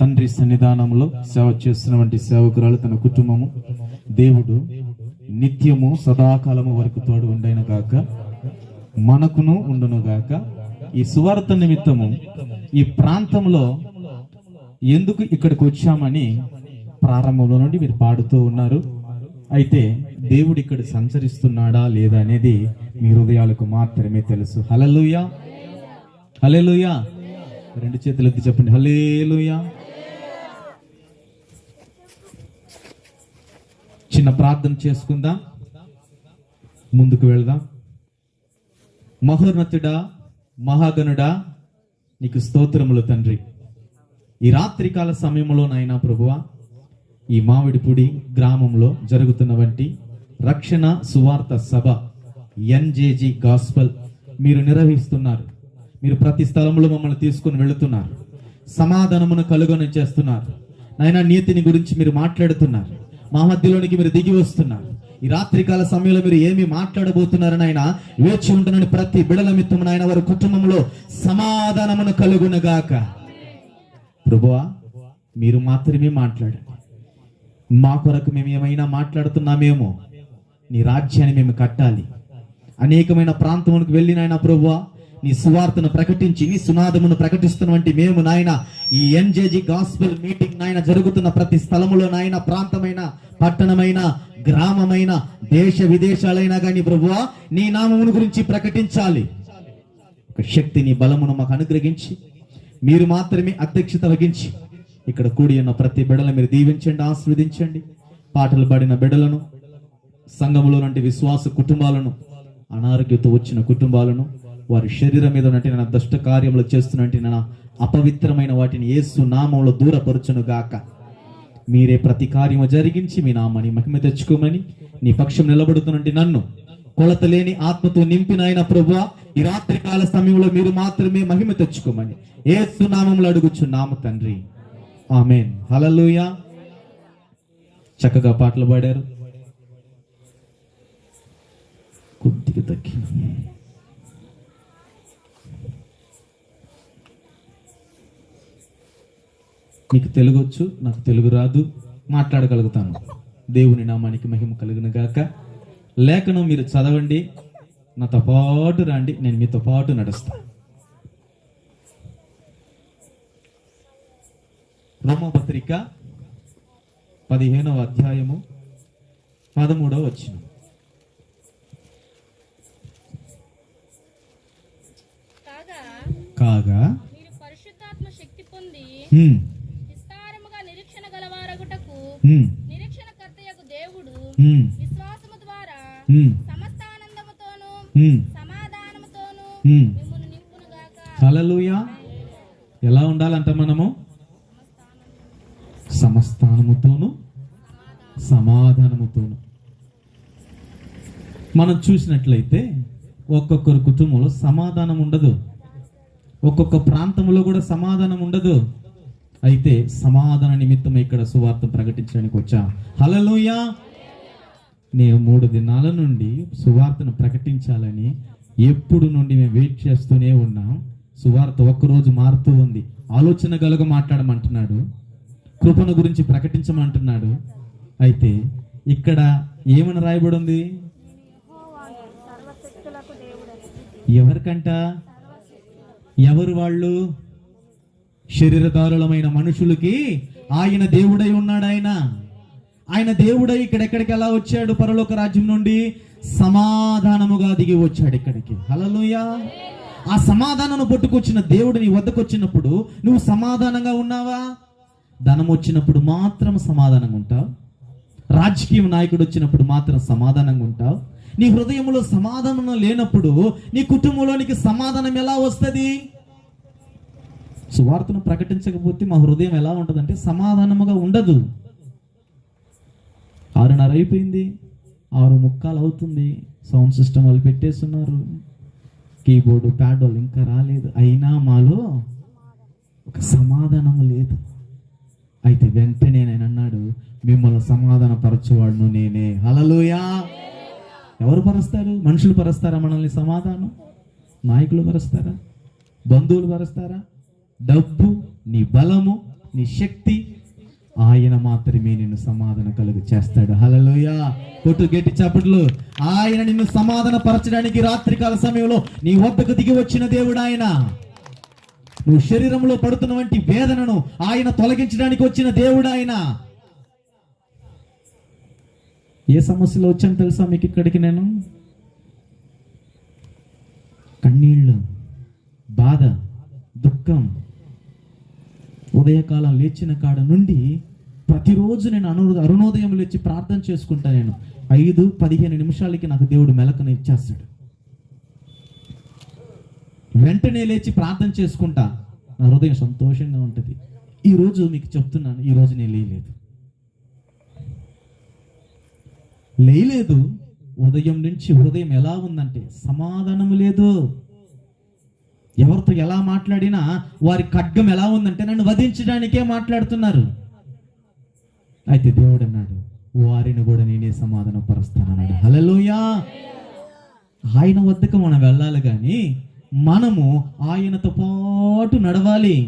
తండ్రి సన్నిధానంలో సేవ చేస్తున్నటువంటి సేవకురాలు తన కుటుంబము దేవుడు నిత్యము సదాకాలము వరకు తోడు ఉండైన గాక, మనకును ఉండును గాక. ఈ సువార్త నిమిత్తము ఈ ప్రాంతంలో ఎందుకు ఇక్కడికి వచ్చామని ప్రారంభంలో నుండి మీరు పాడుతూ ఉన్నారు. అయితే దేవుడు ఇక్కడ సంచరిస్తున్నాడా లేదా అనేది మీ హృదయాలకు మాత్రమే తెలుసు. హల్లెలూయా, హల్లెలూయా. రెండు చేతులు ఎత్తి చెప్పండి, హల్లెలూయా. చిన్న ప్రార్థన చేసుకుందాం, ముందుకు వెళ్దాం. మహోన్నతుడా, మహాగణుడా, నీకు స్తోత్రములు తండ్రి. ఈ రాత్రికాల సమయంలో నాయనా ప్రభువా, ఈ మామిడిపూడి గ్రామంలో జరుగుతున్నటువంటి రక్షణ సువార్త సభ ఎన్జేజీ గాస్పల్ మీరు నిర్వహిస్తున్నారు. మీరు ప్రతి స్థలంలో మమ్మల్ని తీసుకుని వెళుతున్నారు. సమాధానమును కలుగొని చేస్తున్నారు నాయనా. నీతిని గురించి మీరు మాట్లాడుతున్నారు. మా మధ్యలోనికి మీరు దిగి వస్తున్నారు. ఈ రాత్రికాల సమయంలో మీరు ఏమి మాట్లాడబోతున్నారని ఆయన వేచి ఉంటున్న ప్రతి బిడల మిత్తము నాయన వారి కుటుంబంలో సమాధానమును కలుగునగాక. ప్రభువా, మీరు మాత్రమే మాట్లాడండి. మా కొరకు మేము ఏమైనా మాట్లాడుతున్నామేమో, నీ రాజ్యాన్ని మేము కట్టాలి. అనేకమైన ప్రాంతములకు వెళ్ళి నాయన ప్రభువా, నీ సువార్తను ప్రకటించి నీ సునాదమును ప్రకటిస్తున్నటువంటి మేము నాయన ఈ ఎన్జేజీ గాస్పెల్ మీటింగ్ నాయన జరుగుతున్న ప్రతి స్థలములో నాయన, ప్రాంతమైన, పట్టణమైన, గ్రామమైన, దేశ విదేశాలైనా కానీ ప్రభువా, నీ నామమును గురించి ప్రకటించాలి. ఒక శక్తిని, బలమును మాకు అనుగ్రహించి మీరు మాత్రమే అధ్యక్షత వహించి ఇక్కడ కూడి ఉన్న ప్రతి బిడలను మీరు దీవించండి, ఆశీర్వదించండి. పాటలు పాడిన బిడలను, సంఘములో నుండి విశ్వాస కుటుంబాలను, అనారోగ్యంతో వచ్చిన కుటుంబాలను, వారి శరీరం మీద ఉన్నట్టు నా దుష్ట కార్యములు చేస్తున్నట్టు నా అపవిత్రమైన వాటిని యేసు నామములో దూరపరచును గాక. మీరే ప్రతి కార్యము జరిగించి మీ నామాన్ని మహిమ తెచ్చుకోమని, నీ పక్షం నిలబడుతున్నట్టు నన్ను కొలత లేని ఆత్మతో నింపిన ఆయన ప్రభువా, ఈ రాత్రికాల సమయంలో మీరు మాత్రమే మహిమ తెచ్చుకోమని యేసు నామములో అడుగుచున్నాము తండ్రి, ఆమేన్. హల్లెలూయా. చక్కగా పాటలు పాడారు. కొద్దిగా తగ్గిన నీకు తెలుగు వచ్చు, నాకు తెలుగు రాదు, మాట్లాడగలుగుతాను. దేవుని నామానికి మహిమ కలుగును గాక. లేఖనం మీరు చదవండి, నాతో పాటు రండి, నేను మీతో పాటు నడుస్తాను. రోమపత్రిక 15వ అధ్యాయము 13వ వచనం. కాగా మీరు పరిశుద్ధాత్మ శక్తి పొంది విస్తారముగా నిరీక్షణ గలవారగుటకు నిరీక్షణకర్తయగు దేవుడు విశ్వాసము ద్వారా సమస్త ఆనందముతోను సమాధానముతోను మిమ్మును నింపును గాక. హల్లెలూయా. ఎలా ఉండాలంట మనము? సమస్తానముతోను సమాధానముతోను. మనం చూసినట్లయితే ఒక్కొక్కరు కుటుంబంలో సమాధానం ఉండదు, ఒక్కొక్క ప్రాంతంలో కూడా సమాధానం ఉండదు. అయితే సమాధాన నిమిత్తం ఇక్కడ సువార్త ప్రకటించడానికి వచ్చా. హల్లెలూయా. నేను 3 దినాల నుండి సువార్తను ప్రకటించాలని ఎప్పుడు నుండి మేము వెయిట్ చేస్తూనే ఉన్నాం. సువార్త ఒక్కరోజు మారుతూ ఉంది. ఆలోచన గలగ మాట్లాడమంటున్నాడు, కృపను గురించి ప్రకటించమంటున్నాడు. అయితే ఇక్కడ ఏమని రాయబడి ఉంది? ఎవరికంట? ఎవరు వాళ్ళు? శరీరధారులమైన మనుషులకి ఆయన దేవుడై ఉన్నాడు. ఆయన దేవుడై ఇక్కడెక్కడికి ఎలా వచ్చాడు? పరలోక రాజ్యం నుండి సమాధానముగా దిగి వచ్చాడు ఇక్కడికి. హల్లెలూయా. ఆ సమాధానం పట్టుకొచ్చిన దేవుడు నీ వద్దకు వచ్చినప్పుడు నువ్వు సమాధానంగా ఉన్నావా? ధనం వచ్చినప్పుడు మాత్రం సమాధానంగా ఉంటావు, రాజకీయ నాయకుడు వచ్చినప్పుడు మాత్రం సమాధానంగా ఉంటావు. నీ హృదయంలో సమాధానం లేనప్పుడు నీ కుటుంబంలోనికి సమాధానం ఎలా వస్తుంది? సువార్తను ప్రకటించకపోతే మా హృదయం ఎలా ఉంటుందంటే సమాధానముగా ఉండదు. 6:30 అయిపోయింది, 6:45 అవుతుంది. సౌండ్ సిస్టమ్ వాళ్ళు పెట్టేస్తున్నారు, కీబోర్డు ప్యాడ్ వాళ్ళు ఇంకా రాలేదు. అయినా మాలో ఒక సమాధానం లేదు. అయితే వెంటనే నేను అన్నాడు, మిమ్మల్ని సమాధాన పరచువాడును నేనే. హల్లెలూయా. ఎవరు పరుస్తారు? మనుషులు పరుస్తారా మనల్ని సమాధానం? నాయకులు పరుస్తారా? బంధువులు పరుస్తారా? డబ్బు, నీ బలము, నీ శక్తి, ఆయన మాత్రమే నిన్ను సమాధానం కలుగు చేస్తాడు. హల్లెలూయా. కొట్టు గట్టి చప్పట్లు. ఆయన నిన్ను సమాధాన పరచడానికి రాత్రికాల సమయంలో నీ వద్దకు దిగి వచ్చిన దేవుడు ఆయన. నువ్వు శరీరంలో పడుతున్న వంటి వేదనను ఆయన తొలగించడానికి వచ్చిన దేవుడు ఆయన. ఏ సమస్యలో వచ్చాను తెలుసా మీకు? ఇక్కడికి నేను కన్నీళ్ళు, బాధ, దుఃఖం, ఉదయకాలం లేచిన కాడ నుండి ప్రతిరోజు నేను అరుణోదయం లేచి ప్రార్థన చేసుకుంటా. నేను 5-15 నిమిషాలకి నాకు దేవుడు మెలకుని ఇచ్చేస్తాడు. వెంటనే లేచి ప్రార్థన చేసుకుంటా. నా హృదయం సంతోషంగా ఉంటుంది. ఈరోజు మీకు చెప్తున్నాను, ఈరోజు నేను లేయలేదు. ఉదయం నుంచి హృదయం ఎలా ఉందంటే సమాధానం లేదు. ఎవరితో ఎలా మాట్లాడినా వారి ఖడ్గం ఎలా ఉందంటే నన్ను వధించడానికే మాట్లాడుతున్నారు. అయితే దేవుడు అన్నాడు, వారిని కూడా నేనే సమాధానం పరుస్తానన్నాడు. హల్లెలూయా. ఆయన వద్దకు మనం వెళ్ళాలి కానీ మనము ఆయనతో పాటు నడవాలి.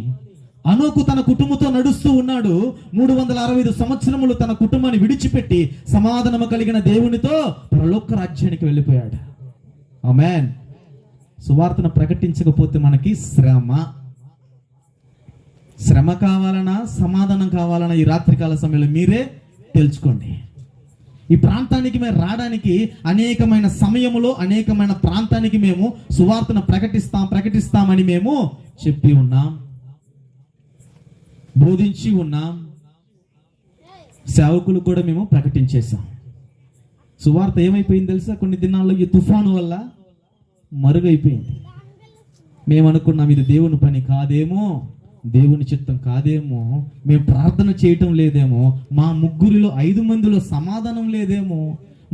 అనోకు తన కుటుంబంతో నడుస్తూ ఉన్నాడు. 365 సంవత్సరములు తన కుటుంబాన్ని విడిచిపెట్టి సమాధానము కలిగిన దేవునితో పరలోక రాజ్యానికి వెళ్ళిపోయాడు. ఆమేన్. సువార్తను ప్రకటించకపోతే మనకి శ్రమ కావాలన్నా సమాధానం కావాలన్నా ఈ రాత్రికాల సమయంలో మీరే తెలుసుకోండి. ఈ ప్రాంతానికి మేము రావడానికి అనేకమైన సమయములో అనేకమైన ప్రాంతానికి మేము సువార్తను ప్రకటిస్తామని మేము చెప్పి ఉన్నాం, బోధించి ఉన్నాం. సేవకులు కూడా మేము ప్రకటించేశాం. సువార్త ఏమైపోయింది తెలుసా? కొన్ని దినాల్లో ఈ తుఫాను వల్ల మరుగైపోయింది. మేము అనుకున్నాం ఇది దేవుని పని కాదేమో, దేవుని చిత్తం కాదేమో, మేము ప్రార్థన చేయటం లేదేమో, మా ముగ్గురిలో 5 మందిలో సమాధానం లేదేమో,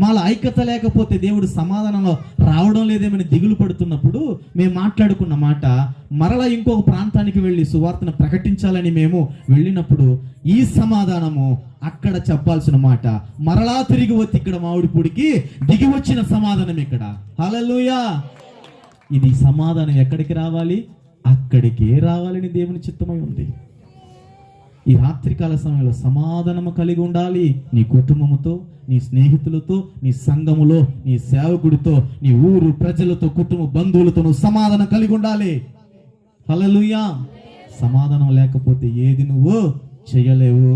మాలో ఐక్యత లేకపోతే దేవుడు సమాధానంలో రావడం లేదేమని దిగులు పడుతున్నప్పుడు మేము మాట్లాడుకున్న మాట, మరలా ఇంకొక ప్రాంతానికి వెళ్ళి సువార్తను ప్రకటించాలని మేము వెళ్ళినప్పుడు ఈ సమాధానము అక్కడ చెప్పాల్సిన మాట మరలా తిరిగి వచ్చి ఇక్కడ మామిడిపూడికి దిగి వచ్చిన సమాధానం ఇక్కడ. హల్లెలూయా. ఇది సమాధానం ఎక్కడికి రావాలి? అక్కడికే రావాలని దేవుని చిత్తమై ఉంది. ఈ రాత్రికాల సమయంలో సమాధానము కలిగి ఉండాలి. నీ కుటుంబముతో, నీ స్నేహితులతో, నీ సంఘములో, నీ సేవకుడితో, నీ ఊరు ప్రజలతో, కుటుంబ బంధువులతో నువ్వు సమాధానం కలిగి ఉండాలి. హల్లెలూయా. సమాధానం లేకపోతే ఏది నువ్వు చేయలేవు.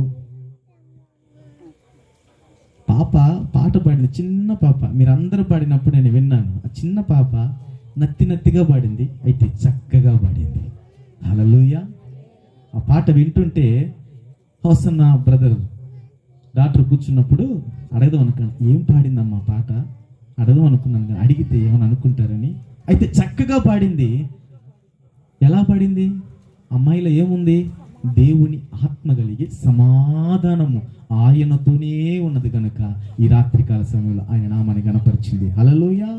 పాట పాడింది, చిన్న పాప, మీరందరూ పాడినప్పుడు నేను విన్నాను. ఆ చిన్న పాప నత్తిగా పాడింది, అయితే చక్కగా పాడింది. హల్లెలూయా. ఆ పాట వింటుంటే హోసన్న బ్రదర్ డాక్టర్ కూర్చున్నప్పుడు అడగదాం అనుకున్నాను, ఏం పాడిందమ్మా పాట అడగదాం అనుకున్నాను, అడిగితే ఏమని అనుకుంటారని. అయితే చక్కగా పాడింది. ఎలా పాడింది? అమ్మాయిలో ఏముంది? దేవుని ఆత్మ కలిగి సమాధానము ఆయనతోనే ఉన్నది కనుక ఈ రాత్రికాల సమయంలో ఆయన నామాన్ని గణపరిచింది. హల్లెలూయా.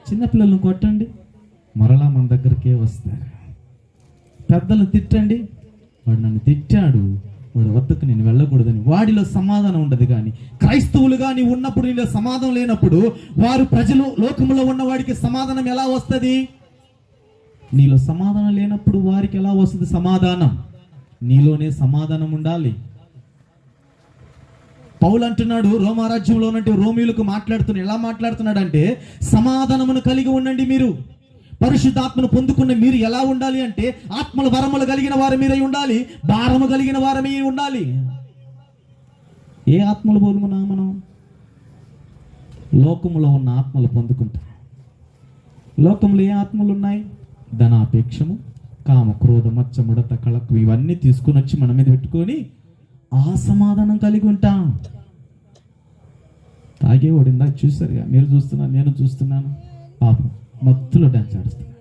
చిన్నపిల్లలను కొట్టండి, మరలా మన దగ్గరికే వస్తారు. పెద్దలను తిట్టండి, వాడు నన్ను తిట్టాడు, వాడు వద్దకు నేను వెళ్ళకూడదని వాడిలో సమాధానం ఉండదు. కానీ క్రైస్తవులుగా నీవు ఉన్నప్పుడు నీలో సమాధానం లేనప్పుడు వారు ప్రజలు లోకంలో ఉన్న వాడికి సమాధానం ఎలా వస్తుంది? నీలో సమాధానం లేనప్పుడు వారికి ఎలా వస్తుంది సమాధానం? నీలోనే సమాధానం ఉండాలి. పౌలు అంటున్నాడు, రోమారాజ్యంలో ఉన్నట్టు రోమీయులకు మాట్లాడుతున్నాడు. ఎలా మాట్లాడుతున్నాడు అంటే, సమాధానమును కలిగి ఉండండి. మీరు పరిశుద్ధాత్మను పొందుకున్న మీరు ఎలా ఉండాలి అంటే, ఆత్మల వరములు కలిగిన వారి మీరై ఉండాలి, భారము కలిగిన వారమై ఉండాలి. ఏ ఆత్మలు పొందుకున్నా మనం? లోకములో ఉన్న ఆత్మలు పొందుకుంటాం. లోకంలో ఏ ఆత్మలు ఉన్నాయి? ధనాపేక్షము, కామ, క్రోధ, మచ్చ, ముడత, కళకు, ఇవన్నీ తీసుకుని వచ్చి మన మీద పెట్టుకొని ఆ సమాధానం కలిగి ఉంటాం. తాగేవాడు ఇందాక చూశారుగా, మీరు చూస్తున్నారు, నేను చూస్తున్నాను. పాపం మత్తులో డాన్స్ ఆడుస్తున్నాడు.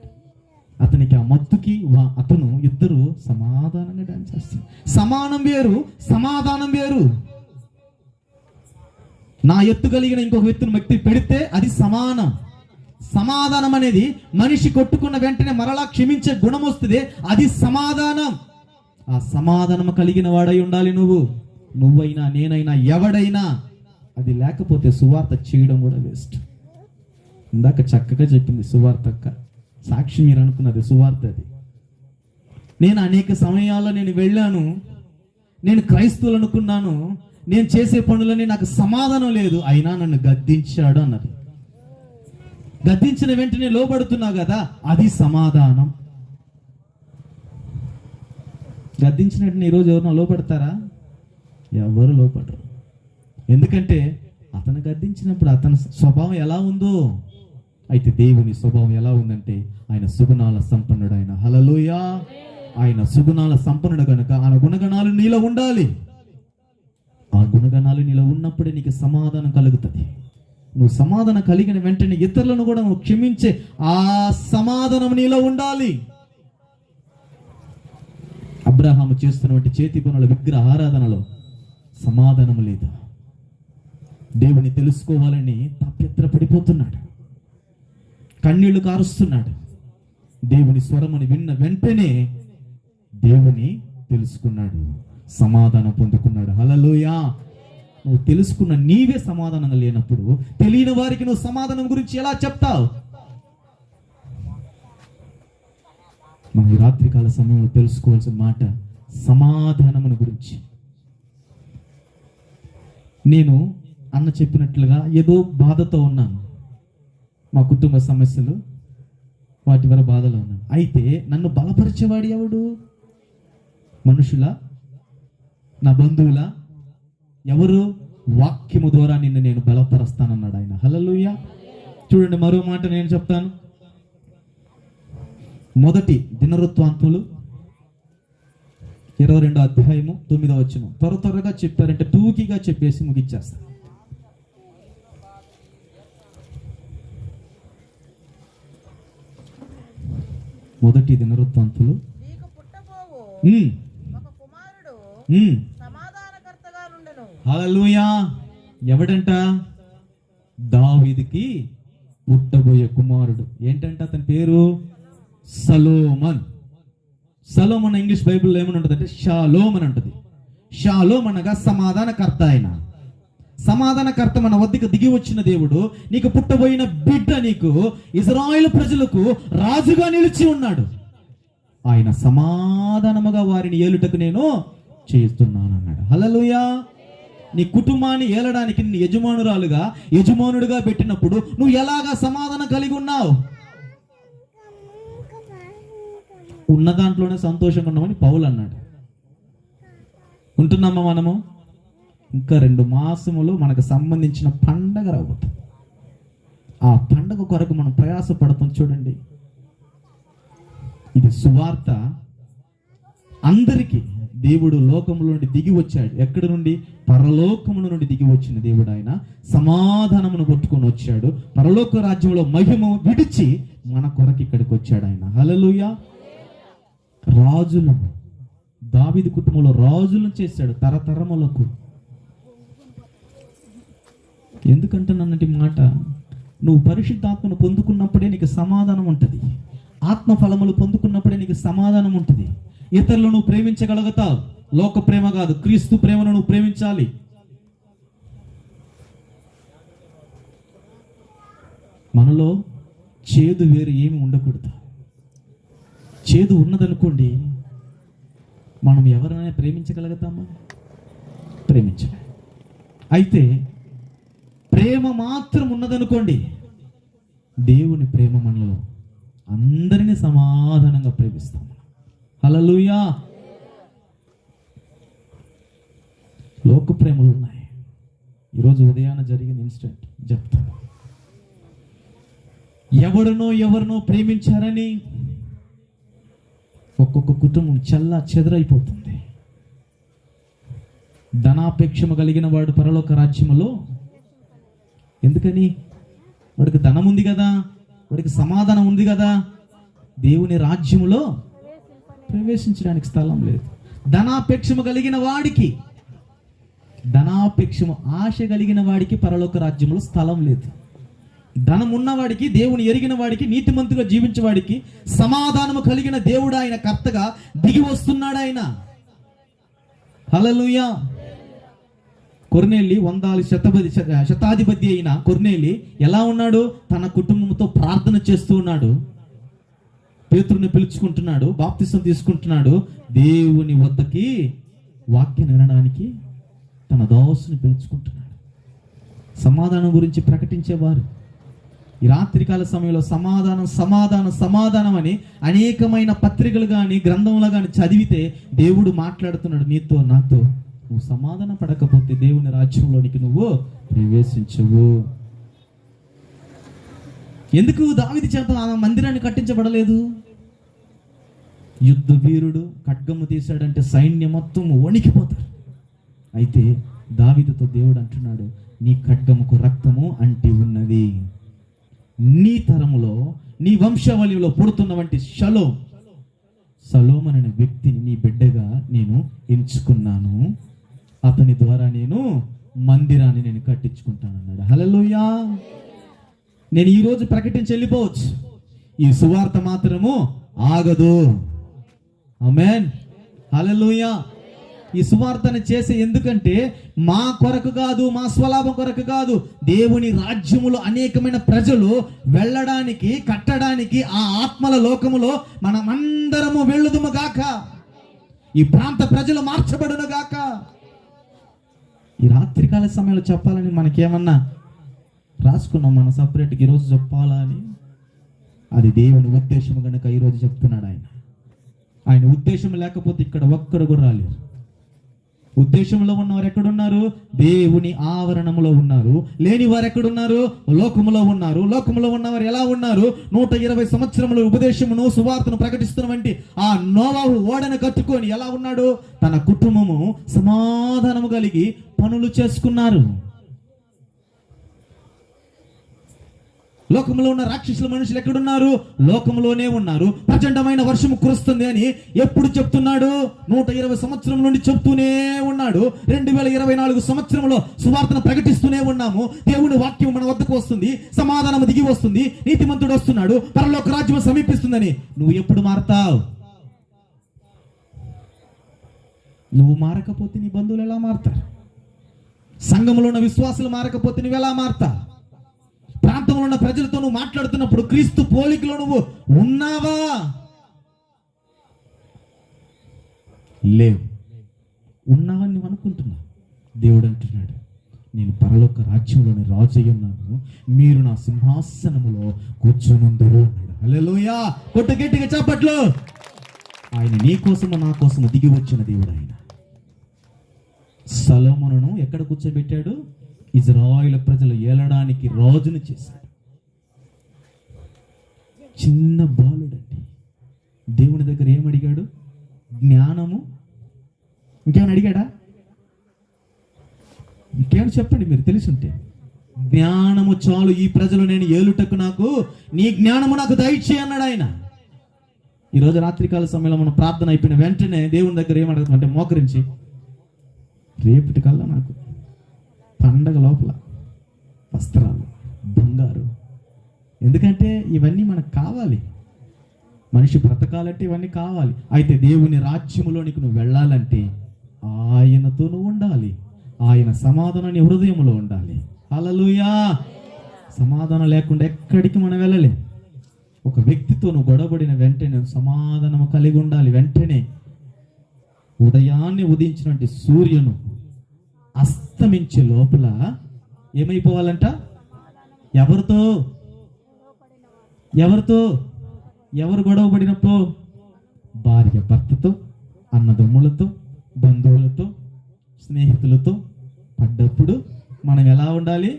అతనికి ఆ మత్తుకి అతను ఇద్దరు సమాధానంగా డాన్స్ చేస్తున్నారు. సమానం వేరు, సమాధానం వేరు. నా ఎత్తు కలిగిన ఇంకొక ఎత్తును వ్యక్తి పెడితే అది సమానం. సమాధానం అనేది మనిషి కొట్టుకున్న వెంటనే మరలా క్షమించే గుణం వస్తుంది, అది సమాధానం. ఆ సమాధానం కలిగిన వాడై ఉండాలి నువ్వైనా నేనైనా ఎవడైనా. అది లేకపోతే సువార్త చేయడం కూడా వేస్ట్. ఇందాక చక్కగా చెప్పింది సువార్త అక్క, సాక్షి మీరు అనుకున్నది సువార్త. అది నేను అనేక సమయాల్లో నేను వెళ్ళాను, నేను క్రైస్తవులు అనుకున్నాను, నేను చేసే పనులని నాకు సమాధానం లేదు, అయినా నన్ను గద్దించాడు అన్నది. గద్దించిన వెంటనే లోబడుతున్నా కదా, అది సమాధానం. గద్దించిన వెంటనే ఈరోజు ఎవరైనా లోపడతారా? ఎవరు లోపడరు. ఎందుకంటే అతను గద్దించినప్పుడు అతని స్వభావం ఎలా ఉందో, అయితే దేవుని స్వభావం ఎలా ఉందంటే ఆయన సుగుణాల సంపన్నుడు. ఆయన హల్లెలూయా, ఆయన సుగుణాల సంపన్నుడు కనుక ఆయన గుణగణాలు నీలో ఉండాలి. ఆ గుణగణాలు నీలో ఉన్నప్పుడే నీకు సమాధానం కలుగుతుంది. నువ్వు సమాధానం కలిగిన వెంటనే ఇతరులను కూడా నువ్వు క్షమించే ఆ సమాధానం నీలో ఉండాలి. అబ్రహాము చేస్తున్నటువంటి చేతి పనుల విగ్రహ ఆరాధనలో సమాధానం లేదు. దేవుని తెలుసుకోవాలని తప్పెత్ర పడిపోతున్నాడు, కన్నీళ్లు కారుస్తున్నాడు. దేవుని స్వరముని విన్న వెంటనే దేవుని తెలుసుకున్నాడు, సమాధానం పొందుకున్నాడు. హల్లెలూయా. నువ్వు తెలుసుకున్న నీవే సమాధానం లేనప్పుడు తెలియని వారికి నువ్వు సమాధానం గురించి ఎలా చెప్తావు? మనం ఈ రాత్రికాల సమయంలో తెలుసుకోవాల్సిన మాట సమాధానమును గురించి. నేను అన్న చెప్పినట్లుగా ఏదో బాధతో ఉన్నాను, మా కుటుంబ సమస్యలు, వాటి వల్ల బాధలో ఉన్నాను. అయితే నన్ను బలపరిచేవాడు ఎవడు? మనుషుల, నా బంధువుల? ఎవరు? వాక్యము ద్వారా నిన్ను నేను బలపరుస్తానన్నాడు ఆయన. హల్లెలూయా. చూడండి, మరో మాట నేను చెప్తాను. మొదటి దినవృత్తాంతములు 22వ అధ్యాయము 9వ వచనం. త్వరగా చెప్పారంటే టూకీగా చెప్పేసి ముగిచ్చేస్తాను. మొదటి దినవృత్తాంతములు హల్లెలూయా. ఎవడంట? దావీదుకి పుట్టబోయే కుమారుడు. ఏంటంటే అతని పేరు సలోమన్. సలోమన్ ఇంగ్లీష్ బైబిల్లో ఏమని ఉంటుంది అంటే షాలోమ్ అని ఉంటుంది. షాలోమ్ అనగా సమాధానకర్త. ఆయన సమాధానకర్త. మన వద్దకు దిగి వచ్చిన దేవుడు నీకు పుట్టబోయిన బిడ్డ నీకు ఇశ్రాయేలు ప్రజలకు రాజుగా నిలిచి ఉన్నాడు. ఆయన సమాధానముగా వారిని ఏలుటకు నేను చేస్తున్నాను అన్నాడు. హల్లెలూయా. నీ కుటుంబాన్ని ఏలడానికి నీ యజమానుడుగా పెట్టినప్పుడు నువ్వు ఎలాగా సమాధానం కలిగి ఉన్నావు? ఉన్న దాంట్లోనే సంతోషంగా ఉన్నామని పౌలు అన్నాడు. ఉంటున్నామా మనము? ఇంకా 2 మాసములు మనకు సంబంధించిన పండగ రాబోతుంది. ఆ పండగ కొరకు మనం ప్రయాసపడతాం. చూడండి, ఇది సువార్త. అందరికీ దేవుడు లోకములో నుండి దిగి వచ్చాడు. ఎక్కడి నుండి? పరలోకముల నుండి దిగి వచ్చిన దేవుడు ఆయన సమాధానమును పట్టుకొని వచ్చాడు. పరలోక రాజ్యంలో మహిమ విడిచి మన కొరకు ఇక్కడికి వచ్చాడు ఆయన. హల్లెలూయా. రాజులను, దావీదు కుటుంబంలో రాజులను చేశాడు తరతరములకు. ఎందుకంటున్నానంటే మాట, నువ్వు పరిశుద్ధాత్మను పొందుకున్నప్పుడే నీకు సమాధానం ఉంటుంది. ఆత్మ ఫలములు పొందుకున్నప్పుడే నీకు సమాధానం ఉంటుంది. ఇతరులను నువ్వు ప్రేమించగలుగుతావు. లోక ప్రేమ కాదు, క్రీస్తు ప్రేమను నువ్వు ప్రేమించాలి. మనలో చేదు వేరు ఏమి ఉండకూడదు. చేదు ఉన్నదనుకోండి, మనం ఎవరైనా ప్రేమించగలుగుతామా? ప్రేమించలే. అయితే ప్రేమ మాత్రం ఉన్నదనుకోండి, దేవుని ప్రేమ మనలో అందరినీ సమాధానంగా ప్రేమిస్తాం. హల్లెలూయా. లోక ప్రేమలు ఉన్నాయి. ఈరోజు ఉదయాన జరిగిన ఇన్సిడెంట్ చెప్తాను. ఎవరినో ప్రేమించారని ఒక్కొక్క కుటుంబం చల్లా చెదరైపోతుంది. ధనాపేక్షము కలిగిన వాడు పరలోక రాజ్యములో, ఎందుకని? వాడికి ధనం ఉంది కదా, వాడికి సమాధానం ఉంది కదా, దేవుని రాజ్యములో ప్రవేశించడానికి స్థలం లేదు. ధనాపేక్షము కలిగిన వాడికి, ధనాపేక్షము ఆశ కలిగిన వాడికి పరలోక రాజ్యంలో స్థలం లేదు. ధనం ఉన్నవాడికి, దేవుని ఎరిగిన వాడికి, నీతిమంతుగా జీవించే వాడికి సమాధానము కలిగిన దేవుడు ఆయన కర్తగా దిగి వస్తున్నాడు ఆయన. హల్లెలూయా. కొర్నేలి శతాధిపతి అయిన కొర్నేలి ఎలా ఉన్నాడు? తన కుటుంబంతో ప్రార్థన చేస్తూ ఉన్నాడు. పేతురుని పిలుచుకుంటున్నాడు, బాప్తిసం తీసుకుంటున్నాడు, దేవుని వద్దకి వాక్యం వినడానికి తన దాసుని పిలుచుకుంటున్నాడు. సమాధానం గురించి ప్రకటించేవారు. ఈ రాత్రికాల సమయంలో సమాధానం సమాధానం సమాధానం అని అనేకమైన పత్రికలు కానీ గ్రంథంలో కానీ చదివితే దేవుడు మాట్లాడుతున్నాడు నీతో నాతో. నువ్వు సమాధానం పడకపోతే దేవుని రాజ్యంలోనికి నువ్వు ప్రవేశించవు. ఎందుకు దావీదు చేత ఆ మందిరాన్ని కట్టించబడలేదు? యుద్ధ వీరుడు ఖడ్గము తీశాడంటే సైన్యం మొత్తం వణికిపోతారు. అయితే దావీదుతో దేవుడు అంటున్నాడు, నీ ఖడ్గముకు రక్తము అంటి ఉన్నది, నీ తరములో నీ వంశావళిలో పుడుతున్న వంటి సలోమన్ అనే వ్యక్తిని నీ బిడ్డగా నేను ఎంచుకున్నాను, అతని ద్వారా నేను మందిరాన్ని నేను కట్టించుకుంటానన్నాడు. హల్లెలూయా. నేను ఈరోజు ప్రకటించి వెళ్ళిపోవచ్చు, ఈ సువార్త మాత్రము ఆగదు. ఆమేన్. హల్లెలూయా. ఈ సువార్తను చేసే ఎందుకంటే మా కొరకు కాదు, మా స్వలాభం కొరకు కాదు, దేవుని రాజ్యములో అనేకమైన ప్రజలు వెళ్ళడానికి కట్టడానికి ఆ ఆత్మల లోకములో మనమందరము వెళ్ళుదుము గాక, ఈ ప్రాంత ప్రజలు మార్చబడును గాక. ఈ రాత్రికాల సమయంలో చెప్పాలని మనకేమన్నా రాసుకున్నాం మనం సపరేట్గా ఈరోజు చెప్పాలా అని? అది దేవుని ఉద్దేశం కనుక ఈరోజు చెప్తున్నాడు. ఆయన ఉద్దేశం లేకపోతే ఇక్కడ ఒక్కరు కూడా రాలేరు. ఉద్దేశంలో ఉన్నవారు ఎక్కడున్నారు? దేవుని ఆవరణములో ఉన్నారు. లేని వారు ఎక్కడున్నారు? లోకములో ఉన్నారు. లోకములో ఉన్నవారు ఎలా ఉన్నారు? 120 సంవత్సరముల ఉపదేశమును సువార్తను ప్రకటిస్తున్న వంటి ఆ నోవాహు ఓడను కట్టుకొని ఎలా ఉన్నాడు? తన కుటుంబము సమాధానము కలిగి పనులు చేసుకున్నారు. లోకంలో ఉన్న రాక్షసుల మనుషులు ఎక్కడున్నారు? లోకంలోనే ఉన్నారు. ప్రచండమైన వర్షము కురుస్తుంది అని ఎప్పుడు చెప్తున్నాడు? 120 సంవత్సరం నుండి చెప్తూనే ఉన్నాడు. 2024 సంవత్సరంలో సువార్తను ప్రకటిస్తూనే ఉన్నాము. దేవుని వాక్యం మన వద్దకు వస్తుంది, సమాధానం దిగి వస్తుంది, నీతిమంతుడు వస్తున్నాడు, పరలోక రాజ్యం సమీపిస్తుందని. నువ్వు ఎప్పుడు మారతావు? నువ్వు మారకపోతే నీ బంధువులు ఎలా మారతారు? సంఘంలో ఉన్న విశ్వాసులు మారకపోతే నువ్వు ఎలా మారతావు? ప్రాంతంలో ఉన్న ప్రజలతో నువ్వు మాట్లాడుతున్నప్పుడు క్రీస్తు పోలికలో నువ్వు ఉన్నావా? లేవు. ఉన్నావని నువ్వు అనుకుంటున్నావు. దేవుడు అంటున్నాడు, నేను పరలోక రాజ్యంలోని రాజు అయి ఉన్నాను, మీరు నా సింహాసనములో కూర్చొనుందురు అన్నాడు. హల్లెలూయా. కొట్టు గట్టిగా చప్పట్లు. ఆయన నీ కోసము నా కోసము దిగి వచ్చిన దేవుడు. ఆయన సొలొమోనును ఎక్కడ కూర్చోబెట్టాడు? ఇజ్రాయేలు ప్రజలు ఏలడానికి రాజును చేశాడు. చిన్న బాలుడండి. దేవుని దగ్గర ఏమడిగాడు? జ్ఞానము. ఇంకేమైనా అడిగాడా? ఇంకేమైనా చెప్పండి మీరు తెలుసుంటే. జ్ఞానము చాలు ఈ ప్రజలు నేను ఏలుటకు, నాకు నీ జ్ఞానము నాకు దయచేయి అన్నాడు ఆయన. ఈరోజు రాత్రికాల సమయంలో మనం ప్రార్థన అయిపోయిన వెంటనే దేవుని దగ్గర ఏమడగమంటే మోకరించి, రేపటి కల్లా నాకు పండగ లోపల వస్త్రాలు, బంగారు, ఎందుకంటే ఇవన్నీ మనకు కావాలి. మనిషి బ్రతకాలంటే ఇవన్నీ కావాలి. అయితే దేవుని రాజ్యములోనికి నువ్వు వెళ్ళాలంటే ఆయనతో నువ్వు ఉండాలి. ఆయన సమాధానం నీ హృదయంలో ఉండాలి. హల్లెలూయా. సమాధానం లేకుండా ఎక్కడికి మనం వెళ్ళలేం. ఒక వ్యక్తితో నువ్వు గొడవబడిన వెంటనే సమాధానం కలిగి ఉండాలి. వెంటనే ఉదయాన్నే ఉదయించినటువంటి సూర్యును అస్తమించే లోపల ఏమైపోవాలంట? ఎవరితో ఎవరు గొడవ పడినప్పుడు? భార్య భర్తతో, అన్నదమ్ములతో, బంధువులతో, స్నేహితులతో పడ్డప్పుడు మనం ఎలా ఉండాలి?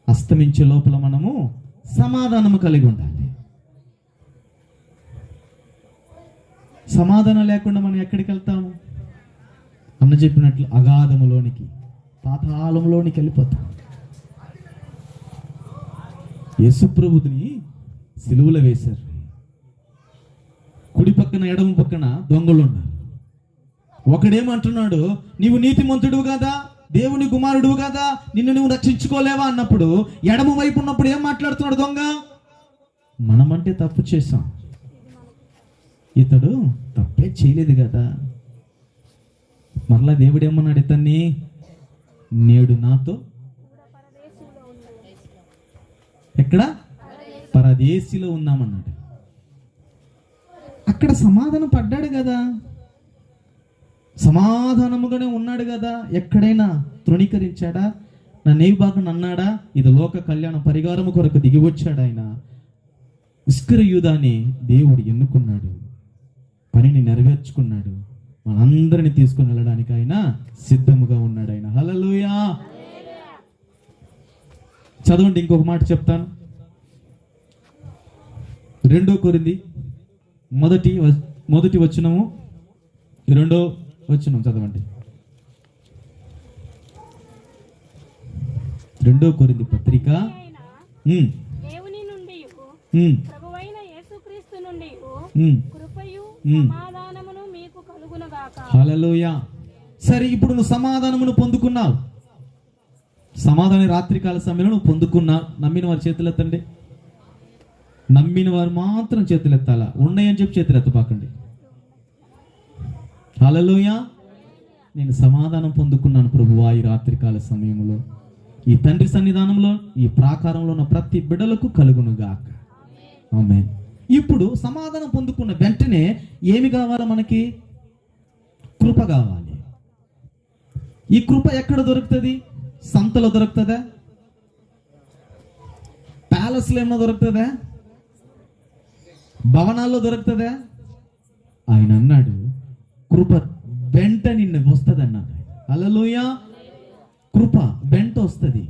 అస్తమించే లోపల మనము సమాధానము కలిగి ఉండాలి. సమాధానం లేకుండా మనం ఎక్కడికి వెళ్తాము? అన్న చెప్పినట్లు అగాధములోనికి, పాతాళంలోనికి వెళ్ళిపోతాం. యేసుప్రభుని సిలువలో వేశారు. కుడి పక్కన ఎడమ పక్కన దొంగలు ఉన్నారు. ఒకడేమంటున్నాడు, నీవు నీతిమంతుడు కదా, దేవుని కుమారుడు కదా, నిన్ను నువ్వు రక్షించుకోలేవా అన్నప్పుడు ఎడమ వైపు ఉన్నప్పుడు ఏం మాట్లాడుతున్నాడు దొంగ? మనమంటే తప్పు చేశాం, ఇతడు తప్పే చేయలేదు కదా. మరలా దేవుడు ఏమన్నాడు ఇతన్ని? నేడు నాతో ఎక్కడ? పరదేశిలో ఉన్నామన్నాడు. అక్కడ సమాధానం పడ్డాడు కదా. సమాధానముగానే ఉన్నాడు కదా, ఎక్కడైనా తృణీకరించాడా? నన్నేవి బాగా అన్నాడా? ఇది లోక కళ్యాణ పరిగారము కొరకు దిగి వచ్చాడు ఆయన. ఇస్కరియోతాని దేవుడు ఎన్నుకున్నాడు, పనిని నెరవేర్చుకున్నాడు, మనందరిని తీసుకుని వెళ్ళడానికి ఆయన సిద్ధముగా ఉన్నాడు. ఆయన హల్లెలూయా. చదవండి, ఇంకొక మాట చెప్తాను. 2 కొరింథీ మొదటి వచనము 2వ వచనం చదవండి. 2 కొరింథీ పత్రిక దేవుని నుండి ప్రభువైన యేసుక్రీస్తు నుండి కృపయు సమాధానమును మీకు కలుగును గాక. హల్లెలూయా. సరే, ఇప్పుడు నువ్వు సమాధానమును పొందుకున్నావు. సమాధానం రాత్రికాల సమయంలో నువ్వు పొందుకున్నావు. నమ్మిన వారి చేతులు ఎత్తండి. నమ్మిన వారు మాత్రం చేతులు ఎత్తాలా? ఉన్నాయని చెప్పి చేతులు ఎత్తబాకండి. హల్లెలూయా. నేను సమాధానం పొందుకున్నాను ప్రభువా ఈ రాత్రికాల సమయంలో, ఈ తండ్రి సన్నిధానంలో, ఈ ప్రాకారంలో ఉన్న ప్రతి బిడ్డలకు కలుగును గాక. ఆమేన్. ఇప్పుడు సమాధానం పొందుకున్న వెంటనే ఏమి కావాలి మనకి? కృప కావాలి. ఈ కృప ఎక్కడ దొరుకుతుంది? సంతలో దొరుకుతుందా? ప్యాలెస్లో ఏమన్నా దొరుకుతుందా? భవనాల్లో దొరుకుతుందా? ఆయన అన్నాడు కృప వెంట నిన్ను వస్తుంది అన్నాడు. హల్లెలూయా. కృప వెంట వస్తుంది,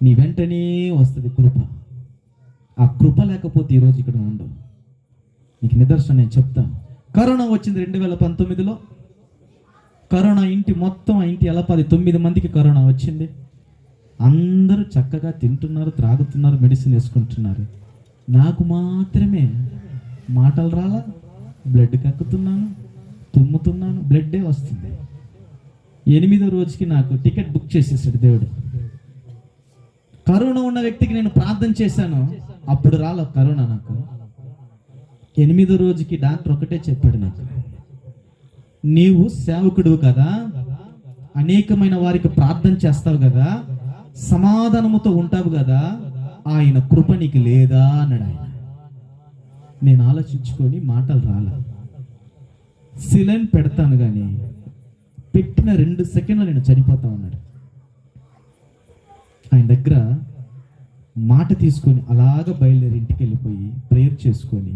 నీ వెంటనే వస్తుంది కృప. ఆ కృప లేకపోతే ఈరోజు ఇక్కడ ఉండవు. నీకు నిదర్శనం నేను చెప్తాను. కరోనా వచ్చింది 2019లో. కరోనా ఇంటి మొత్తం ఆ ఇంటి ఎలా 9 మందికి కరోనా వచ్చింది. అందరూ చక్కగా తింటున్నారు, త్రాగుతున్నారు, మెడిసిన్ వేసుకుంటున్నారు. నాకు మాత్రమే మాటలు రాలా, బ్లడ్ కక్కుతున్నాను, తుమ్ముతున్నాను, బ్లడ్డే వస్తుంది. 8వ రోజుకి నాకు టికెట్ బుక్ చేసేసాడు దేవుడు. కరోనా ఉన్న వ్యక్తికి నేను ప్రార్థన చేశాను, అప్పుడు రాల కరోనా నాకు. 8వ రోజుకి డాక్టర్ ఒకటే చెప్పాడు నాకు, నీవు సేవకుడు కదా, అనేకమైన వారికి ప్రార్థన చేస్తావు కదా, సమాధానముతో ఉంటావు కదా, ఆయన కృప నీకు లేదా అన్నాడు ఆయన. నేను ఆలోచించుకొని మాటలు రాల. సిలైన్ పెడతాను కానీ పెట్టిన 2 సెకండ్లు నేను చనిపోతా ఉన్నాడు. ఆయన దగ్గర మాట తీసుకొని అలాగ బయలుదేరి ఇంటికి వెళ్ళిపోయి ప్రేయర్ చేసుకొని,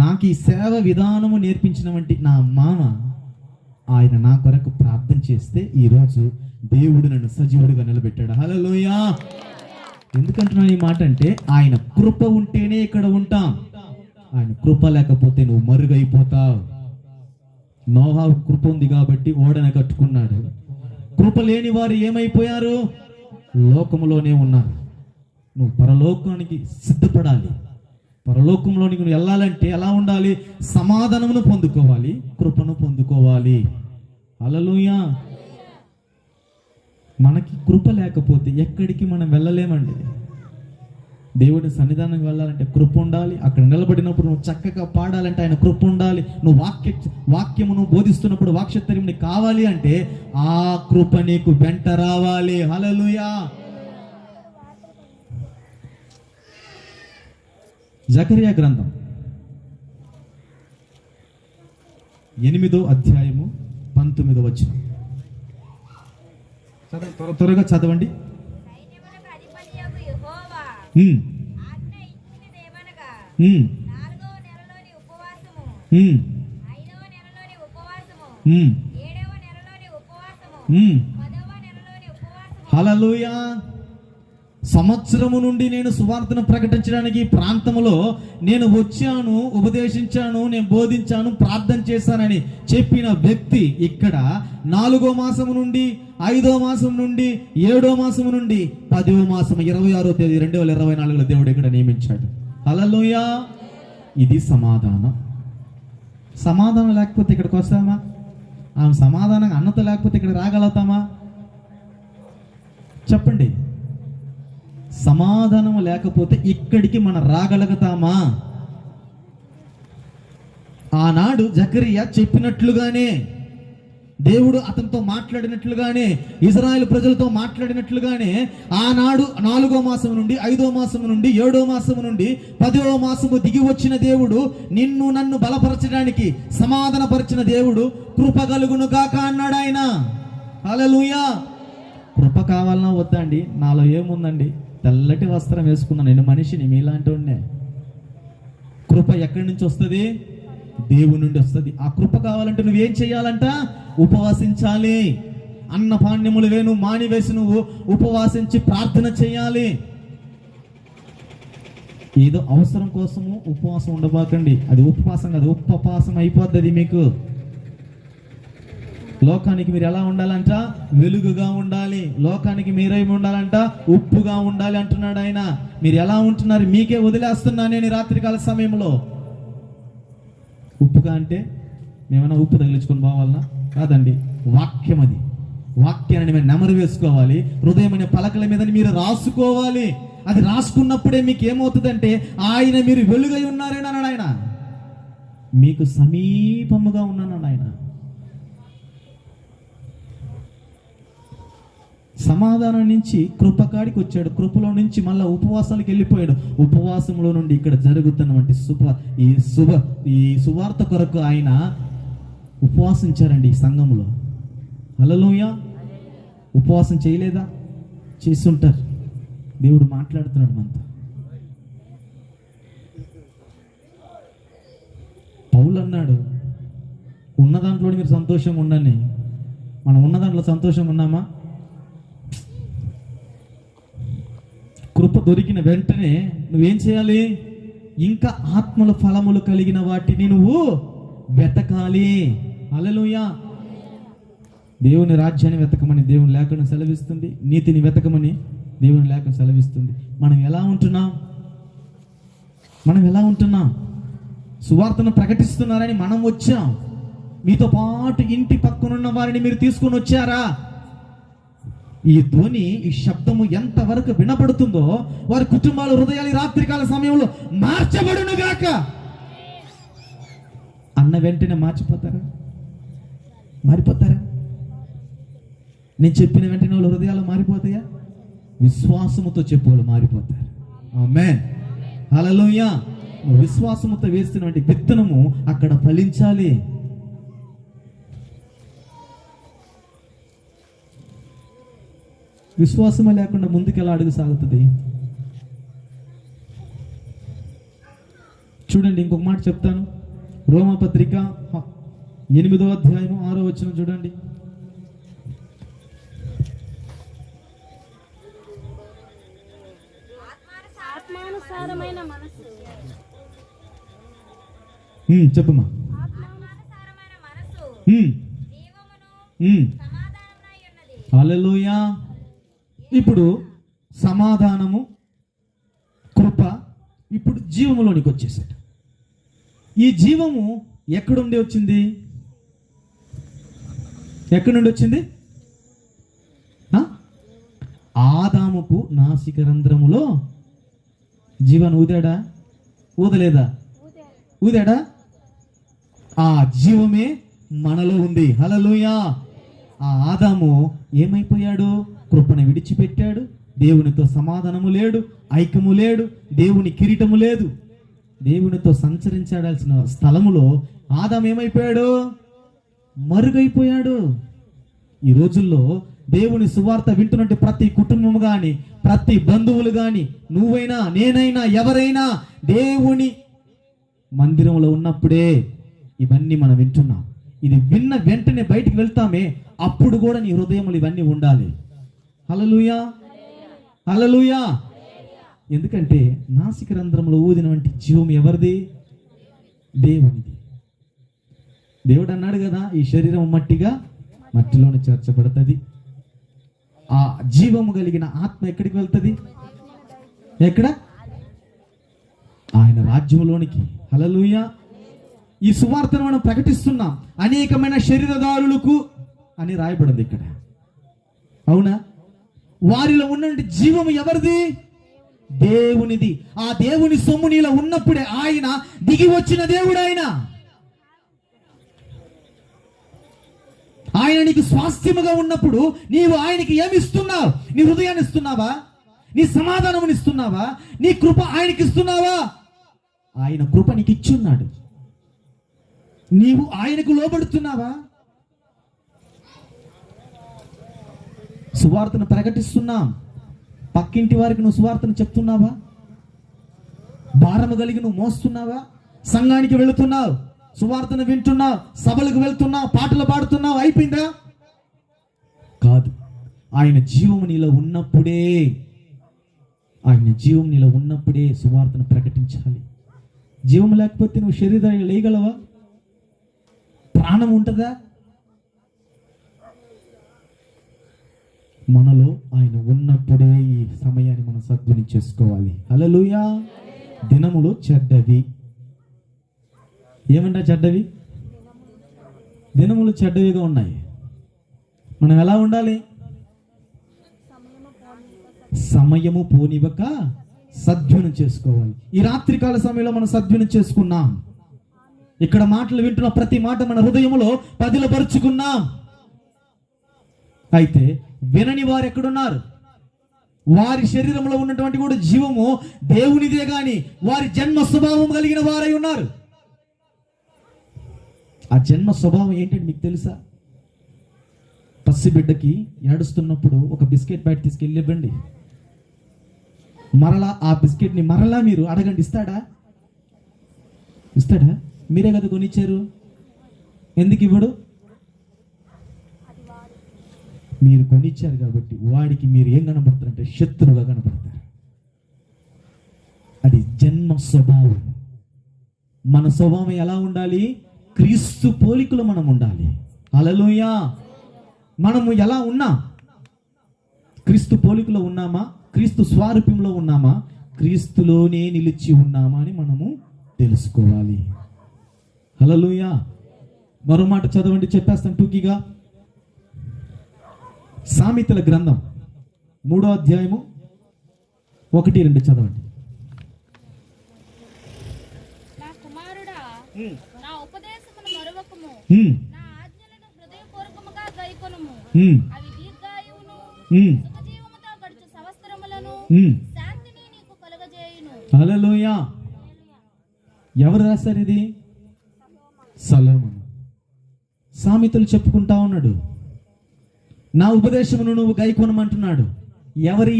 నాకు ఈ సేవ విధానము నేర్పించిన వంటి నా మామ ఆయన నా కొరకు ప్రార్థన చేస్తే ఈరోజు దేవుడు నన్ను సజీవుడిగా నిలబెట్టాడు. హల్లెలూయా. ఎందుకంటున్నాను ఈ మాట అంటే, ఆయన కృప ఉంటేనే ఇక్కడ ఉంటాం. ఆయన కృప లేకపోతే నువ్వు మరుగైపోతావు. నోహా కృప ఉంది కాబట్టి ఓడను కట్టుకున్నాడు. కృప లేని వారు ఏమైపోయారు? లోకములోనే ఉన్నారు. నువ్వు పరలోకానికి సిద్ధపడాలి. పరలోకంలోనికి నువ్వు వెళ్ళాలంటే ఎలా ఉండాలి? సమాధానమును పొందుకోవాలి, కృపను పొందుకోవాలి. హల్లెలూయా. మనకి కృప లేకపోతే ఎక్కడికి మనం వెళ్ళలేమండి. దేవుడి సన్నిధానం వెళ్ళాలంటే కృప ఉండాలి. అక్కడ నిలబడినప్పుడు నువ్వు చక్కగా పాడాలంటే ఆయన కృప ఉండాలి. నువ్వు వాక్యమును బోధిస్తున్నప్పుడు వాక్శత్తర్యం నీకు కావాలి అంటే ఆ కృప నీకు వెంట రావాలి. హల్లెలూయా. జకరియా గ్రంథం 8వ అధ్యాయము 19వ వచనం త్వరగా చదవండి. హల్లెలూయా. సంవత్సరము నుండి నేను సువార్తను ప్రకటించడానికి ప్రాంతంలో నేను వచ్చాను, ఉపదేశించాను, నేను బోధించాను, ప్రార్థన చేశానని చెప్పిన వ్యక్తి ఇక్కడ 4వ మాసము నుండి, 5వ మాసం నుండి, 7వ మాసము నుండి, 10వ మాసం 26వ తేదీ 2024లో దేవుడు ఇక్కడ నియమించాడు. హల్లెలూయా. ఇది సమాధానం. సమాధానం లేకపోతే ఇక్కడికి వస్తామా? ఆమె సమాధానం అన్నతో లేకపోతే ఇక్కడ రాగలుగుతామా? చెప్పండి. సమాధానం లేకపోతే ఇక్కడికి మనం రాగలుగుతామా? ఆనాడు జకరియా చెప్పినట్లుగానే దేవుడు అతనితో మాట్లాడినట్లుగానే, ఇజ్రాయెల్ ప్రజలతో మాట్లాడినట్లుగానే ఆనాడు 4వ మాసం నుండి 5వ మాసం నుండి 7వ మాసం నుండి 10వ మాసము దిగి వచ్చిన దేవుడు నిన్ను నన్ను బలపరచడానికి, సమాధానపరిచిన దేవుడు కృప కలుగును గాక అన్నాడు ఆయన. హల్లెలూయా. కృప కావాలన్నా వద్దండి? నాలో ఏముందండి? తెల్లటి వస్త్రం వేసుకున్నా, నేను మనిషిని, మీలాంటి వాడినే. కృప ఎక్కడి నుంచి వస్తుంది? దేవుని నుండి వస్తుంది. ఆ కృప కావాలంటే నువ్వేం చేయాలంట? ఉపవాసించాలి. అన్నపాణ్యములు వేను మానివేసి నువ్వు ఉపవాసించి ప్రార్థన చేయాలి. ఏదో అవసరం కోసము ఉపవాసం ఉండబాకండి. అది ఉపవాసం కాదు, ఉపవాసం అయిపోద్ది మీకు. లోకానికి మీరు ఎలా ఉండాలంట? వెలుగుగా ఉండాలి. లోకానికి మీరేమి ఉండాలంట? ఉప్పుగా ఉండాలి అంటున్నాడు ఆయన. మీరు ఎలా ఉంటున్నారు? మీకే వదిలేస్తున్నా నేను ఈ రాత్రికాల సమయంలో. ఉప్పుగా అంటే మేమన్నా ఉప్పు తగిలించుకొని పోవాలన్నా? కాదండి, వాక్యం. అది వాక్యాన్ని మేము నెమరు వేసుకోవాలి. హృదయం అనే పలకల మీద మీరు రాసుకోవాలి. అది రాసుకున్నప్పుడే మీకు ఏమవుతుందంటే ఆయన మీరు వెలుగై ఉన్నారని అన్నాడు ఆయన. మీకు సమీపముగా ఉన్నానన్నాడు ఆయన. సమాధానం నుంచి కృపకాడికి వచ్చాడు. కృపలో నుంచి మళ్ళా ఉపవాసాలకు వెళ్ళిపోయాడు. ఉపవాసంలో నుండి ఇక్కడ జరుగుతున్నటువంటి ఈ సువార్త కొరకు ఆయన ఉపవాసించారండి ఈ సంఘంలో. హల్లెలూయా. ఉపవాసం చేయలేదా? చేస్తుంటారు. దేవుడు మాట్లాడుతున్నాడు మనతో. పౌలు అన్నాడు, ఉన్న దాంట్లో మీరు సంతోషంగా ఉండండి. మనం ఉన్న దాంట్లో సంతోషంగా ఉన్నామా? కృప దొరికిన వెంటనే నువ్వేం చేయాలి? ఇంకా ఆత్మల ఫలములు కలిగిన వాటిని నువ్వు వెతకాలి. హల్లెలూయా. దేవుని రాజ్యాన్ని వెతకమని దేవుని లేఖనం సెలవిస్తుంది. నీతిని వెతకమని దేవుని లేఖనం సెలవిస్తుంది. మనం ఎలా ఉంటున్నాం? సువార్తను ప్రకటిస్తున్నారని మనం వచ్చాం. మీతో పాటు ఇంటి పక్కనున్న వారిని మీరు తీసుకొని వచ్చారా? ఈ ధ్వని, ఈ శబ్దము ఎంతవరకు వినపడుతుందో వారి కుటుంబాల హృదయాలు ఈ రాత్రికాల సమయంలో మార్చబడును గాక అన్న వెంటనే మారిపోతారా? నేను చెప్పిన వెంటనే వాళ్ళ హృదయాలు మారిపోతాయా? విశ్వాసముతో చెప్పు, వాళ్ళు మారిపోతారు. ఆమేన్. హల్లెలూయా. విశ్వాసముతో వేస్తున్నటువంటి విత్తనము అక్కడ ఫలించాలి. విశ్వాసమే లేకుండా ముందుకు ఎలా అడుగు సాగుతుంది? చూడండి, ఇంకొక మాట చెప్తాను. రోమాపత్రిక 8వ అధ్యాయం 6వ వచనం చూడండి. ఆత్మానుసారమైన మనస్సు. చెప్పమ్మా. హల్లెలూయా. ఇప్పుడు సమాధానము, కృప ఇప్పుడు జీవములోనికి వచ్చేసాడు. ఈ జీవము ఎక్కడి నుండి వచ్చింది? ఆదాముకు నాసిక రంధ్రములో జీవాన్ని ఊదాడా? ఊదలేదా? ఊదాడా? ఆ జీవమే మనలో ఉంది. హల్లెలూయా. ఆ ఆదాము ఏమైపోయాడు? కృపను విడిచిపెట్టాడు. దేవునితో సమాధానము లేడు, ఐక్యము లేడు, దేవుని కిరీటము లేదు. దేవునితో సంచరించాల్సిన స్థలములో ఆదాము ఏమైపోయాడు? మరుగైపోయాడు. ఈ రోజుల్లో దేవుని సువార్త వింటున్నట్టు ప్రతి కుటుంబం గాని, ప్రతి బంధువులు గాని, నువ్వైనా నేనైనా ఎవరైనా దేవుని మందిరంలో ఉన్నప్పుడే ఇవన్నీ మనం వింటున్నాం. ఇది విన్న వెంటనే బయటికి వెళ్తామే, అప్పుడు కూడా నీ హృదయములు ఇవన్నీ ఉండాలి. హల్లెలూయా. హల్లెలూయా. ఎందుకంటే నాసిక రంధ్రంలో ఊదిన వంటి జీవం ఎవరిది? దేవునిది. దేవుడు అన్నాడు కదా, ఈ శరీరం మట్టిలోనే చేర్చబడుతుంది. ఆ జీవము కలిగిన ఆత్మ ఎక్కడికి వెళ్తుంది? ఎక్కడ? ఆయన రాజ్యంలోనికి. హల్లెలూయా. ఈ సువార్తను మనం ప్రకటిస్తున్నాం అనేకమైన శరీరదారులకు అని రాయబడింది ఇక్కడ. అవునా? వారిలో ఉన్న జీవము ఎవరిది? దేవునిది. ఆ దేవుని సొమ్ము నీలో ఉన్నప్పుడే ఆయన దిగి వచ్చిన దేవుడు. ఆయన ఆయన నీకు స్వాస్థ్యముగా ఉన్నప్పుడు నీవు ఆయనకి ఏమి ఇస్తున్నావు? నీ హృదయాన్ని ఇస్తున్నావా? నీ సమాధానం ఇస్తున్నావా? నీ కృప ఆయనకి ఇస్తున్నావా? ఆయన కృప నీకు ఇచ్చున్నాడు. నీవు ఆయనకు లోబడుతున్నావా? సువార్తను ప్రకటిస్తున్నాం, పక్కింటి వారికి నువ్వు సువార్తను చెప్తున్నావా? భారము కలిగి నువ్వు మోస్తున్నావా? సంఘానికి వెళుతున్నావు, సువార్తను వింటున్నావు, సభలకు వెళ్తున్నావు, పాటలు పాడుతున్నావు, అయిపోయిందా? కాదు. ఆయన జీవము నీలో ఉన్నప్పుడే, ఆయన జీవం నీలో ఉన్నప్పుడే సువార్తను ప్రకటించాలి. జీవం లేకపోతే నువ్వు శరీరాన్ని లేయగలవా? ప్రాణం ఉంటుందా? మనలో ఆయన ఉన్నప్పుడే ఈ సమయాన్ని మనం సద్వినియోగం చేసుకోవాలి. హల్లెలూయా. దినములు చెడ్డవి. ఏమంటా చెడ్డవి? దినములు చెడ్డవిగా ఉన్నాయి. మనం ఎలా ఉండాలి? సమయము పోనివ్వక సద్వినియోగం చేసుకోవాలి. ఈ రాత్రికాల సమయంలో మనం సద్వినియోగం చేసుకున్నాం. ఇక్కడ మాటలు వింటున్న ప్రతి మాట మన హృదయములో పదిలపరుచుకున్నాం. అయితే వినని వారు ఎక్కడున్నారు? వారి శరీరంలో ఉన్నటువంటి కూడా జీవము దేవునిదే గాని వారి జన్మ స్వభావం కలిగిన వారై ఉన్నారు. ఆ జన్మ స్వభావం ఏంటంటే మీకు తెలుసా? పసిబిడ్డకి ఏడుస్తున్నప్పుడు ఒక బిస్కెట్ ప్యాకెట్ తీసుకెళ్ళి ఇవ్వండి, మరలా ఆ బిస్కెట్ని మరలా మీరు అడగండి, ఇస్తాడా? ఇస్తాడా? మీరే కదా కొనిచ్చారు, ఎందుకు ఇవ్వడు? మీరు కొనిచ్చారు కాబట్టి వాడికి మీరు ఏం కనబడతారంటే శత్రువుగా కనబడతారు. అది జన్మ స్వభావం. మన స్వభావం ఎలా ఉండాలి? క్రీస్తు పోలికలో మనం ఉండాలి. హల్లెలూయా. మనము ఎలా ఉన్నాం? క్రీస్తు పోలికలో ఉన్నామా? క్రీస్తు స్వారూప్యంలో ఉన్నామా? క్రీస్తులోనే నిలిచి ఉన్నామా అని మనము తెలుసుకోవాలి. హల్లెలూయా. మరో మాట చదవండి, చెప్పేస్తాను టూకీగా. సామెతల గ్రంథం 3వ అధ్యాయము 1-2 చదవండి. నా కుమారుడా, నా ఉపదేశమును మరువకము, నా ఆజ్ఞలను హృదయపూర్వకముగా గైకొనుము. అవి దీర్ఘాయువును సుఖజీవముతో గడుచు సంవత్సరములను శాంతిని నీకు కలుగజేయును. హల్లెలూయా. ఎవరు రాశారు ఇది? సొలొమోను. సామెతలు చెప్పుకుంటా ఉన్నాడు. నా ఉపదేశమును నువ్వు గైకొనమంటున్నాడు. ఎవరి?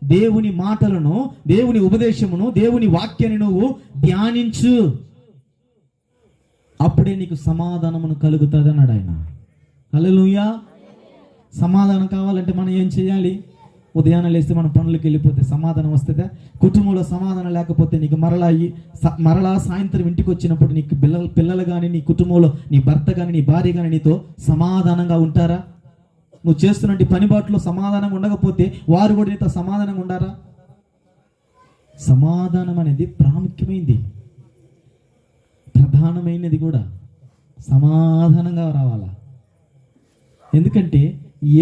దేవుని మాటలను, దేవుని ఉపదేశమును, దేవుని వాక్యాన్ని నువ్వు ధ్యానించు, అప్పుడే నీకు సమాధానమును కలుగుతుంది అన్నాడు ఆయన. హల్లెలూయా. సమాధానం కావాలంటే మనం ఏం చేయాలి? ఉదయాన్నే లేస్తే మన పనులకు వెళ్ళిపోతే సమాధానం వస్తుందా? కుటుంబంలో సమాధానం లేకపోతే నీకు మరలా సాయంత్రం ఇంటికి వచ్చినప్పుడు నీకు పిల్లలు కానీ, నీ కుటుంబంలో నీ భర్త కానీ, నీ భార్య కానీ నీతో సమాధానంగా ఉంటారా? నువ్వు చేస్తున్నట్టు పనిబాట్లో సమాధానంగా ఉండకపోతే వారు కూడా నీతో సమాధానంగా ఉండారా? సమాధానం అనేది ప్రాముఖ్యమైనది, ప్రధానమైనది కూడా. సమాధానంగా రావాలా? ఎందుకంటే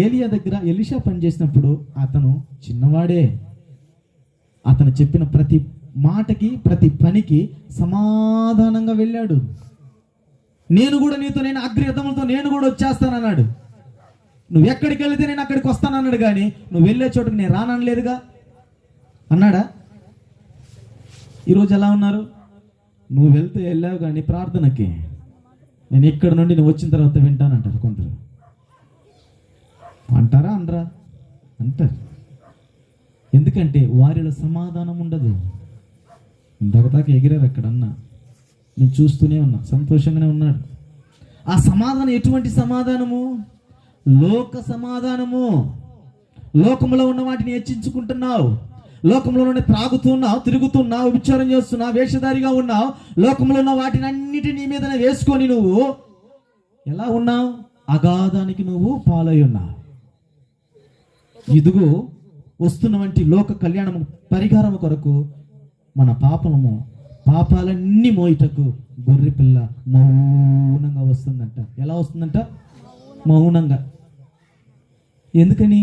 ఏలియా దగ్గర ఎలీషా పనిచేసినప్పుడు అతను చిన్నవాడే. అతను చెప్పిన ప్రతి మాటకి, ప్రతి పనికి సమాధానంగా వెళ్ళాడు. నేను కూడా నీతో, నేను అగ్రయుద్ధములతో నేను కూడా వచ్చేస్తానన్నాడు. నువ్వు ఎక్కడికి వెళితే నేను అక్కడికి వస్తానన్నాడు. కానీ నువ్వు వెళ్ళే చోటుకు నేను రానలేదుగా అన్నాడా? ఈరోజు ఎలా ఉన్నారు? నువ్వు వెళ్తే వెళ్ళావు కానీ ప్రార్థనకి నేను ఇక్కడ నుండి నువ్వు వచ్చిన తర్వాత వింటానంటారు కొందరు. అంటారా? అనరా? అంటారు. ఎందుకంటే వారిలో సమాధానం ఉండదు. ఇంతకదాకా ఎగిరారు అక్కడన్నా, నేను చూస్తూనే ఉన్నా, సంతోషంగానే ఉన్నాడు. ఆ సమాధానం ఎటువంటి సమాధానము? లోక సమాధానము. లోకంలో ఉన్న వాటిని హెచ్చించుకుంటున్నావు, లోకంలోనే త్రాగుతున్నావు, తిరుగుతున్నావు, విచారం చేస్తున్నావు, వేషధారిగా ఉన్నావు. లోకంలో ఉన్న వాటిని అన్నిటినీ నీ మీదనే వేసుకొని నువ్వు ఎలా ఉన్నావు? అగాధానికి నువ్వు పాలై ఉన్నావు. ఇదిగో వస్తున్న వంటి లోక కళ్యాణము పరిహారము కొరకు మన పాపాలన్నీ మోయిటకు గొర్రె పిల్ల మౌనంగా వస్తుందంట. ఎలా వస్తుందంట? మౌనంగా. ఎందుకని?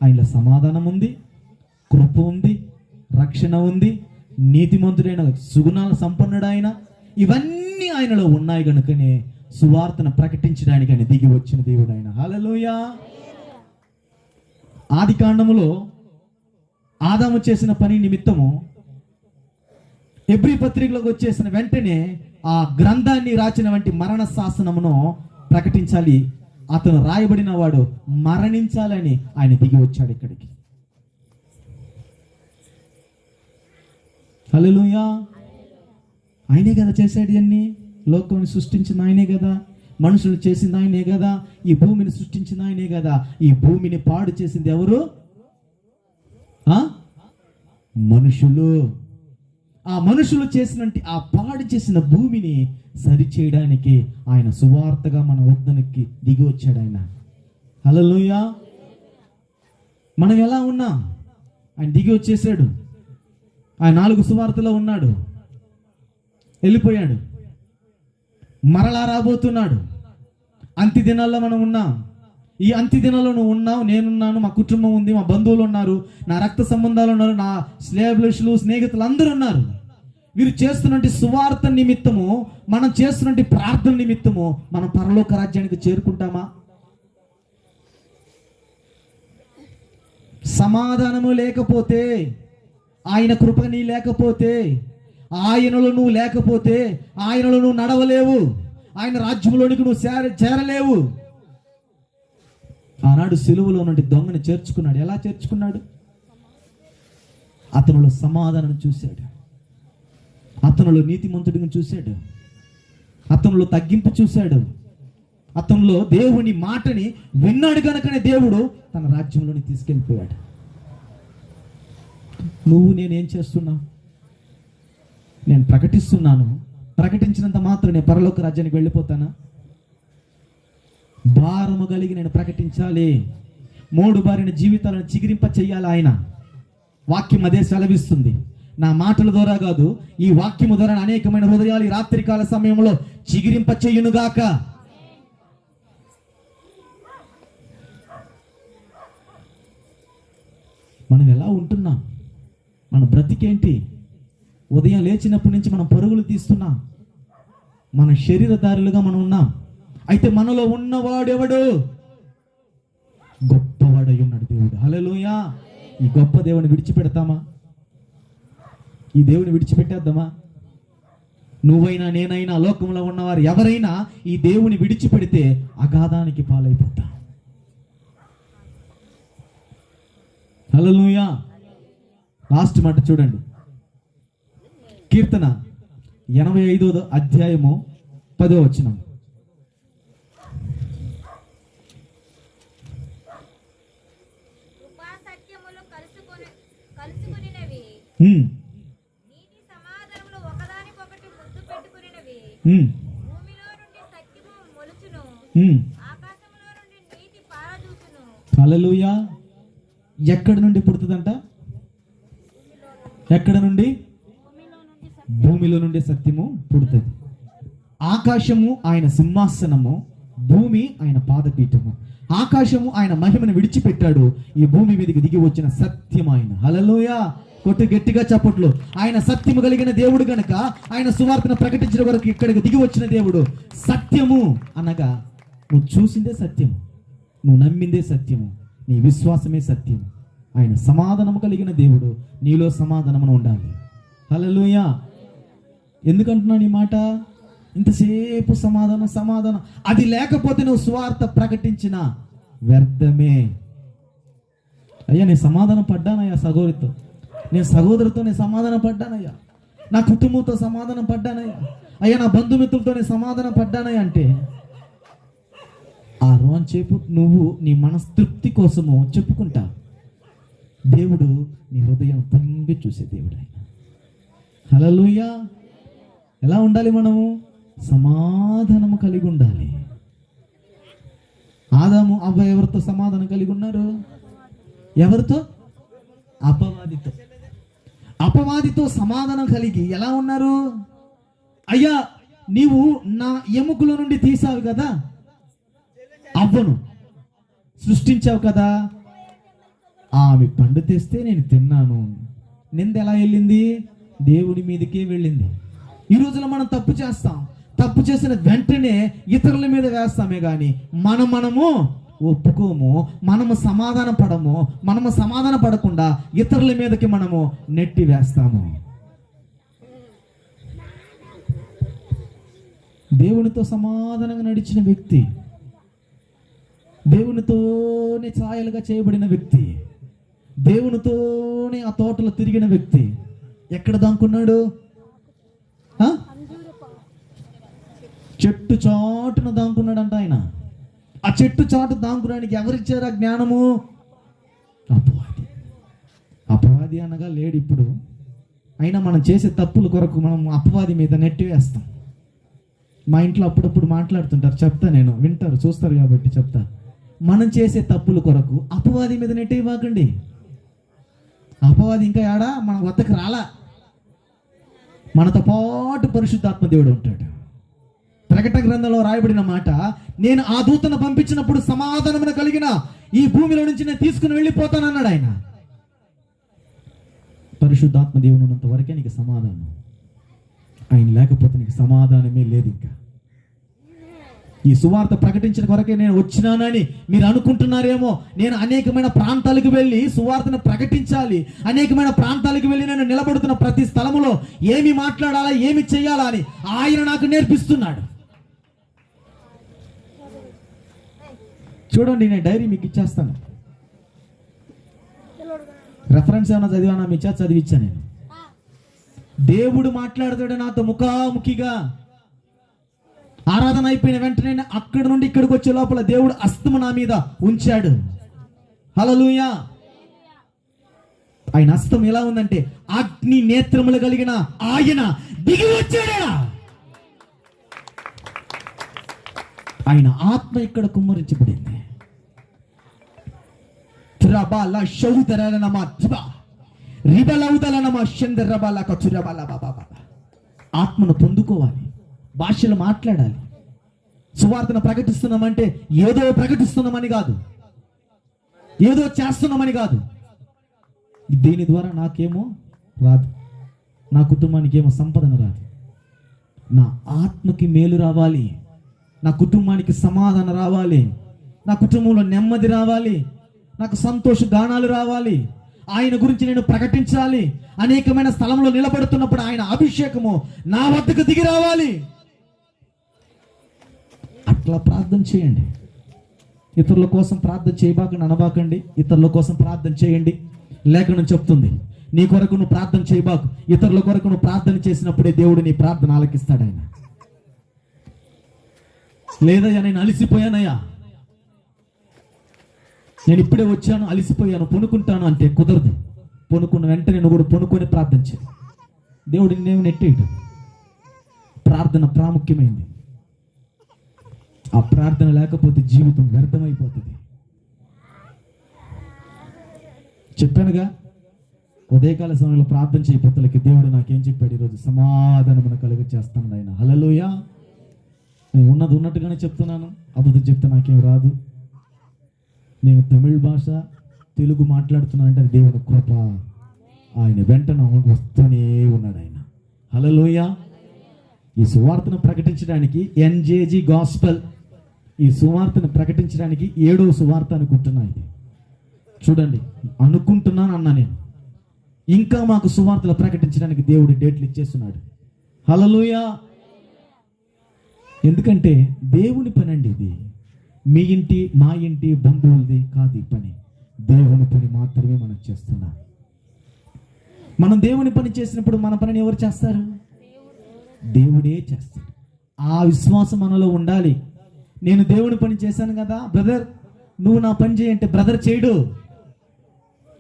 ఆయనలో సమాధానం ఉంది, కృప ఉంది, రక్షణ ఉంది, నీతిమంతుడైన సుగుణాల సంపన్నుడు ఆయన. ఇవన్నీ ఆయనలో ఉన్నాయి కనుకనే సువార్తను ప్రకటించడానికి ఆయన దిగి వచ్చిన దేవుడు ఆయన. హల్లెలూయా. ఆది కాండములో ఆదాము చేసిన పని నిమిత్తము హెబ్రీ పత్రికలోకి వచ్చేసిన వెంటనే ఆ గ్రంథాన్ని రాసిన వంటి మరణ శాసనమును ప్రకటించాలి. అతను రాయబడిన వాడు మరణించాలని ఆయన దిగి వచ్చాడు ఇక్కడికి. హల్లెలూయా. ఆయనే కదా చేశాడు ఇవన్నీ. లోకాన్ని సృష్టించిన ఆయనే కదా, మనుషులు చేసింది ఆయనే కదా, ఈ భూమిని సృష్టించిన ఆయనే కదా. ఈ భూమిని పాడు చేసింది ఎవరు? మనుషులు. ఆ మనుషులు చేసినట్టు ఆ పాడు చేసిన భూమిని సరిచేయడానికి ఆయన సువార్తగా మన వద్దనికి దిగి వచ్చాడు ఆయన. హల్లెలూయా. మనం ఎలా ఉన్నాం? ఆయన దిగి వచ్చేసాడు. ఆయన 4 సువార్తలో ఉన్నాడు, వెళ్ళిపోయాడు, మరలా రాబోతున్నాడు. అంత్య దినాల్లో మనం ఉన్నాం. ఈ అంత్య దినాల్లో నువ్వు ఉన్నావు, నేనున్నాను, మా కుటుంబం ఉంది, మా బంధువులు ఉన్నారు, నా రక్త సంబంధాలు ఉన్నారు, నా స్నేహితులు స్నేహితులు అందరూ ఉన్నారు. వీరు చేస్తున్నటువంటి సువార్త నిమిత్తము, మనం చేస్తున్నటువంటి ప్రార్థన నిమిత్తము మనం పరలోక రాజ్యానికి చేరుకుంటామా? సమాధానము లేకపోతే, ఆయన కృప నీ లేకపోతే, ఆయనలో నువ్వు లేకపోతే, ఆయనలో నువ్వు నడవలేవు, ఆయన రాజ్యంలోనికి నువ్వు చేరలేవు. ఆనాడు సిలువలో నుండి దొంగని చేర్చుకున్నాడు. ఎలా చేర్చుకున్నాడు? అతనిలో సమాధానం చూశాడు, అతనిలో నీతిమంతుడిని చూశాడు, అతనిలో తగ్గింపు చూశాడు, అతనిలో దేవుని మాటని విన్నాడు కనుకనే దేవుడు తన రాజ్యంలోని తీసుకెళ్ళిపోయాడు. నువ్వు నేనేం చేస్తున్నా? నేను ప్రకటిస్తున్నాను, ప్రకటించినంత మాత్రం నేను పరలోక రాజ్యానికి వెళ్ళిపోతానా? భారము కలిగి నేను ప్రకటించాలి. 3 బారిన జీవితాలను చిగిరింప చెయ్యాలి. ఆయన వాక్యం అదే సెలవిస్తుంది. నా మాటల ద్వారా కాదు, ఈ వాక్యము ద్వారా అనేకమైన హృదయాలు ఈ రాత్రికాల సమయంలో చిగిరింప చెయ్యునుగాక. మనం ఎలా ఉంటున్నాం? మన బ్రతికేంటి? ఉదయం లేచినప్పటి నుంచి మనం పరుగులు తీస్తున్నాం, మన శరీరధారులుగా మనం ఉన్నాం. అయితే మనలో ఉన్నవాడెవడు? గొప్పవాడై ఉన్నాడు దేవుడు. హల్లెలూయా. ఈ గొప్ప దేవుని విడిచిపెడతామా? ఈ దేవుని విడిచిపెట్టేద్దామా? నువ్వైనా నేనైనా లోకంలో ఉన్నవారు ఎవరైనా ఈ దేవుని విడిచిపెడితే అగాధానికి పాలైపోతాం. హల్లెలూయా. లాస్ట్ మాట చూడండి, కీర్తన 85వ అధ్యాయము 10వ వచనం. హల్లెలూయా. ఎక్కడి నుండి పుడుతుందంట? ఎక్కడ నుండి? భూమిలో నుండి సత్యము పుడుతుంది. ఆకాశము ఆయన సింహాసనము, భూమి ఆయన పాదపీఠము. ఆకాశము ఆయన మహిమను విడిచిపెట్టాడు, ఈ భూమి మీదకి దిగి వచ్చిన సత్యం ఆయన. హల్లెలూయా. కొట్టు గట్టిగా చప్పట్లు. ఆయన సత్యము కలిగిన దేవుడు గనుక ఆయన సువార్తను ప్రకటించిన వరకు ఇక్కడికి దిగి వచ్చిన దేవుడు. సత్యము అనగా నువ్వు చూసిందే సత్యము, నువ్వు నమ్మిందే సత్యము, నీ విశ్వాసమే సత్యము. ఆయన సమాధానము కలిగిన దేవుడు. నీలో సమాధానమును ఉండాలి. హల్లెలూయా. ఎందుకంటున్నాను ఈ మాట? ఇంతసేపు సమాధానం సమాధానం, అది లేకపోతే నువ్వు సువార్త ప్రకటించిన వ్యర్థమే. అయ్యా నేను సమాధానం పడ్డానయ్యా సహోదరితో, నేను సహోదరితో నేను సమాధానం పడ్డానయ్యా, నా కుటుంబంతో సమాధానం పడ్డానయ్యా, అయ్యా నా బంధుమిత్రులతో నేను సమాధానం పడ్డానయ్యా అంటే ఆ రోజు నువ్వు నీ మనస్తృప్తి కోసము చెప్పుకుంటా. దేవుడు నీ హృదయం తొంగి చూసే దేవుడు ఆయన. హల్లెలూయా. ఎలా ఉండాలి మనము? సమాధానము కలిగి ఉండాలి. ఆదాము అవ్వ ఎవరితో సమాధానం కలిగి ఉన్నారు? ఎవరితో? అపవాదితో. అపవాదితో సమాధానం కలిగి ఎలా ఉన్నారు? అయ్యా నీవు నా ఎముకల నుండి తీసావు కదా, అవ్వను సృష్టించావు కదా, ఆమె పండు తెస్తే నేను తిన్నాను. నింద ఎలా వెళ్ళింది? దేవుడి మీదకే వెళ్ళింది. ఈ రోజున మనం తప్పు చేస్తాం. తప్పు చేసిన వెంటనే ఇతరుల మీద వేస్తామే కానీ మనము ఒప్పుకోము, మనము సమాధాన పడకుండా ఇతరుల మీదకి మనము నెట్టి వేస్తాము. దేవునితో సమాధానంగా నడిచిన వ్యక్తి, దేవునితోనే ఛాయలుగా చేయబడిన వ్యక్తి, దేవునితోనే ఆ తోటలో తిరిగిన వ్యక్తి ఎక్కడ దాక్కున్నాడు? చెట్టు చాటున దాక్కున్నాడంట ఆయన. ఆ చెట్టు చాటు దాంకురానికి ఎవరిచ్చారు ఆ జ్ఞానము? అపవాది అనగా లేడు ఇప్పుడు. అయినా మనం చేసే తప్పుల కొరకు మనం అపవాది మీద నెట్టి వేస్తాం. మా ఇంట్లో అప్పుడప్పుడు మాట్లాడుతుంటారు, చెప్తా, నేను వింటారు, చూస్తారు కాబట్టి చెప్తా. మనం చేసే తప్పుల కొరకు అపవాది మీద నెట్టి ఇవ్వకండి. అపవాది ఇంకా ఏడా మన వద్దకు రాలా. మనతో పాటు పరిశుద్ధాత్మ దేవుడు ఉంటాడు. ప్రకటన గ్రంథంలో రాయబడిన మాట, నేను ఆ దూతను పంపించినప్పుడు సమాధానమున కలిగిన ఈ భూమిలో నుంచి నేను తీసుకుని వెళ్ళిపోతానన్నాడు ఆయన. పరిశుద్ధాత్మ దేవుడు ఉన్నంత వరకే నీకు సమాధానం. ఆయన లేకపోతే నీకు సమాధానమే లేదు. ఇంకా ఈ సువార్త ప్రకటించిన కొరకే నేను వచ్చినానని మీరు అనుకుంటున్నారేమో. నేను అనేకమైన ప్రాంతాలకు వెళ్ళి సువార్తను ప్రకటించాలి, అనేకమైన ప్రాంతాలకు వెళ్ళి నేను నిలబడుతున్న ప్రతి స్థలములో ఏమి మాట్లాడాలా, ఏమి చేయాలా అని ఆయన నాకు నేర్పిస్తున్నాడు. చూడండి, నేను డైరీ మీకు ఇచ్చేస్తాను. రెఫరెన్స్ ఏమైనా చదివానా? మీ చేత చదివిచ్చా నేను. దేవుడు మాట్లాడతాడు నాతో ముఖాముఖిగా. ఆరాధన అయిపోయిన వెంటనే అక్కడి నుండి ఇక్కడికి వచ్చే లోపల దేవుడు హస్తము నా మీద ఉంచాడు. హల్లెలూయా. ఆయన హస్తం ఎలా ఉందంటే అగ్ని నేత్రములు కలిగిన ఆయన దిగి వచ్చాడా. ఆయన ఆత్మ ఇక్కడ కుమ్మరించబడింది. ఆత్మను పొందుకోవాలి, భాషలు మాట్లాడాలి. సువార్తను ప్రకటిస్తున్నామంటే ఏదో ప్రకటిస్తున్నామని కాదు, ఏదో చేస్తున్నామని కాదు. దీని ద్వారా నాకేమో రాదు, నా కుటుంబానికి ఏమో సంపదన రాదు. నా ఆత్మకి మేలు రావాలి, నా కుటుంబానికి సమాధానం రావాలి, నా కుటుంబంలో నెమ్మది రావాలి, నాకు సంతోష గానాలు రావాలి. ఆయన గురించి నేను ప్రకటించాలి. అనేకమైన స్థలంలో నిలబడుతున్నప్పుడు ఆయన అభిషేకము నా వద్దకు దిగి రావాలి. అట్లా ప్రార్థన చేయండి. ఇతరుల కోసం ప్రార్థన చేయబాకండి, అనబాకండి. ఇతరుల కోసం ప్రార్థన చేయండి. లేఖనం చెప్తుంది, నీ కొరకు నువ్వు ప్రార్థన చేయబాకు, ఇతరుల కొరకు నువ్వు ప్రార్థన చేసినప్పుడే దేవుడు నీ ప్రార్థన ఆలకిస్తాడు. ఆయన లేదయ్యా నేను అలిసిపోయానయ్యా, నేను ఇప్పుడే వచ్చాను, అలిసిపోయాను, పొనుకుంటాను అంటే కుదరదు. పొనుకున్న వెంటనే నువ్వు కూడా పొనుకొని ప్రార్థన చేయి. దేవుడు నిన్నేమి నెట్టేయడు. ప్రార్థన ప్రాముఖ్యమైంది. ఆ ప్రార్థన లేకపోతే జీవితం వ్యర్థమైపోతుంది. చెప్పానుగా, ఉదయకాల సమయంలో ప్రార్థన చేయబోతులకి దేవుడు నాకేం చెప్పాడు ఈరోజు? సమాధానమును కలుగ చేస్తాను ఆయన. హల్లెలూయా. నేను ఉన్నది ఉన్నట్టుగానే చెప్తున్నాను, అబద్ధం చెప్తే నాకేం రాదు. నేను తమిళ భాష, తెలుగు మాట్లాడుతున్నానంటే అది దేవుని కృప. ఆయన వెంటనే వస్తూనే ఉన్నాడు ఆయన. హల్లెలూయా. ఈ సువార్తను ప్రకటించడానికి ఎన్జేజీ గాస్పెల్, ఈ సువార్తను ప్రకటించడానికి 7వ సువార్త అనుకుంటున్నా. ఇది చూడండి, అనుకుంటున్నాను అన్నా నేను. ఇంకా మాకు సువార్తలు ప్రకటించడానికి దేవుడు డేట్లు ఇచ్చేస్తున్నాడు. హల్లెలూయా. ఎందుకంటే దేవుని పని అండి ఇది. మీ ఇంటి, మా ఇంటి, బంధువులది కాదు ఈ పని. దేవుని పని మాత్రమే మనం చేస్తున్నాం. మనం దేవుని పని చేసినప్పుడు మన పనిని ఎవరు చేస్తారు? దేవుడే చేస్తాడు. ఆ విశ్వాసం మనలో ఉండాలి. నేను దేవుని పని చేశాను కదా బ్రదర్, నువ్వు నా పని చేయంటే బ్రదర్ చేయడు,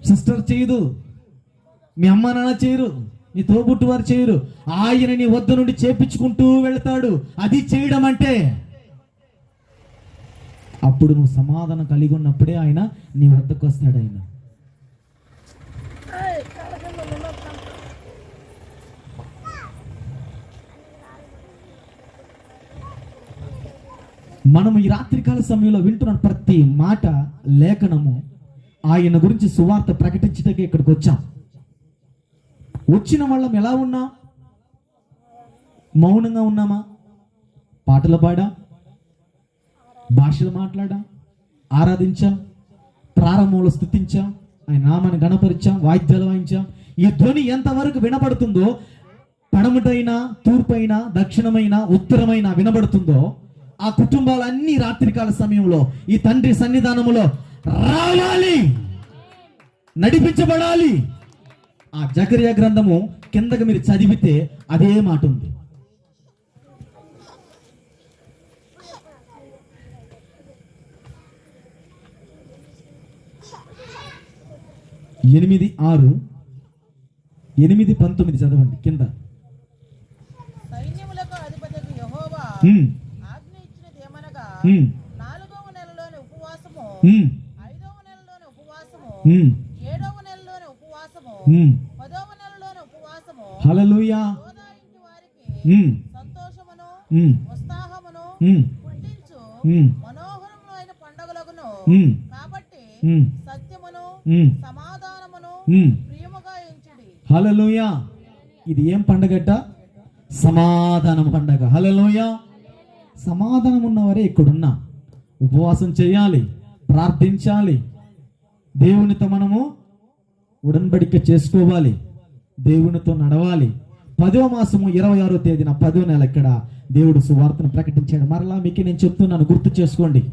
సిస్టర్ చేయదు, మీ అమ్మ నాన్న చేయరు, నీ తోబుట్టు వారు చేయరు. ఆయన నీ వద్ద నుండి చేపించుకుంటూ వెళ్తాడు. అది చేయడం అంటే. అప్పుడు నువ్వు సమాధానం కలిగి ఉన్నప్పుడే ఆయన నీ వద్దకు వస్తాడు. ఆయన మనం ఈ రాత్రికాల సమయంలో వింటున్న ప్రతి మాట లేఖనము ఆయన గురించి సువార్త ప్రకటించడానికి ఇక్కడికి వచ్చాం. వచ్చిన వాళ్ళం ఎలా ఉన్నాం? మౌనంగా ఉన్నామా? పాటలు పాడా, భాషలు మాట్లాడా, ఆరాధించాం, ప్రారంభంలో స్తుతించాం, ఆయన నామాన్ని గణపరిచాం, వాయిద్యాలు వాయించాం. ఈ ధ్వని ఎంతవరకు వినపడుతుందో, పడమటైనా, తూర్పైనా, దక్షిణమైన, ఉత్తరమైన వినబడుతుందో, ఆ కుటుంబాలన్నీ రాత్రికాల సమయంలో ఈ తండ్రి సన్నిధానములో రావాలి, నడిపించబడాలి. ఆ జకరియా గ్రంథము కిందకి మీరు చదివితే అదే మాట ఉంది. 8:6, 8:19 చదవండి కింద. సైన్యములకు అధిపతియగు యెహోవా ఆజ్ఞ ఇచ్చినదేమనగా, 4వ నెలలోని ఉపవాసము, 5వ నెలలోని ఉపవాసము, 7వ నెలలోని ఉపవాసము, 10వ నెలలోని ఉపవాసము, హల్లెలూయా, యోధా ఇంటి వారికి సంతోషమును ఉత్సాహమును పుట్టించు మనోహరములైన పండుగలగును. కాబట్టి సత్యమును సమాధానమును ప్రియముగా ఎంచుడి. హల్లెలూయా. ఇది ఏం పండగట? సమాధానం పండగ. హల్లెలూయా. సమాధానం ఉన్నవారే ఇక్కడున్నా. ఉపవాసం చేయాలి, ప్రార్థించాలి, దేవునితో మనము ఉడన్బడిక చేసుకోవాలి, దేవునితో నడవాలి. 10వ మాసము 26వ తేదీన 10వ నెల ఇక్కడ దేవుడు సువార్తను ప్రకటించాడు. మరలా మీకు నేను చెప్తున్నాను, గుర్తు చేసుకోండి.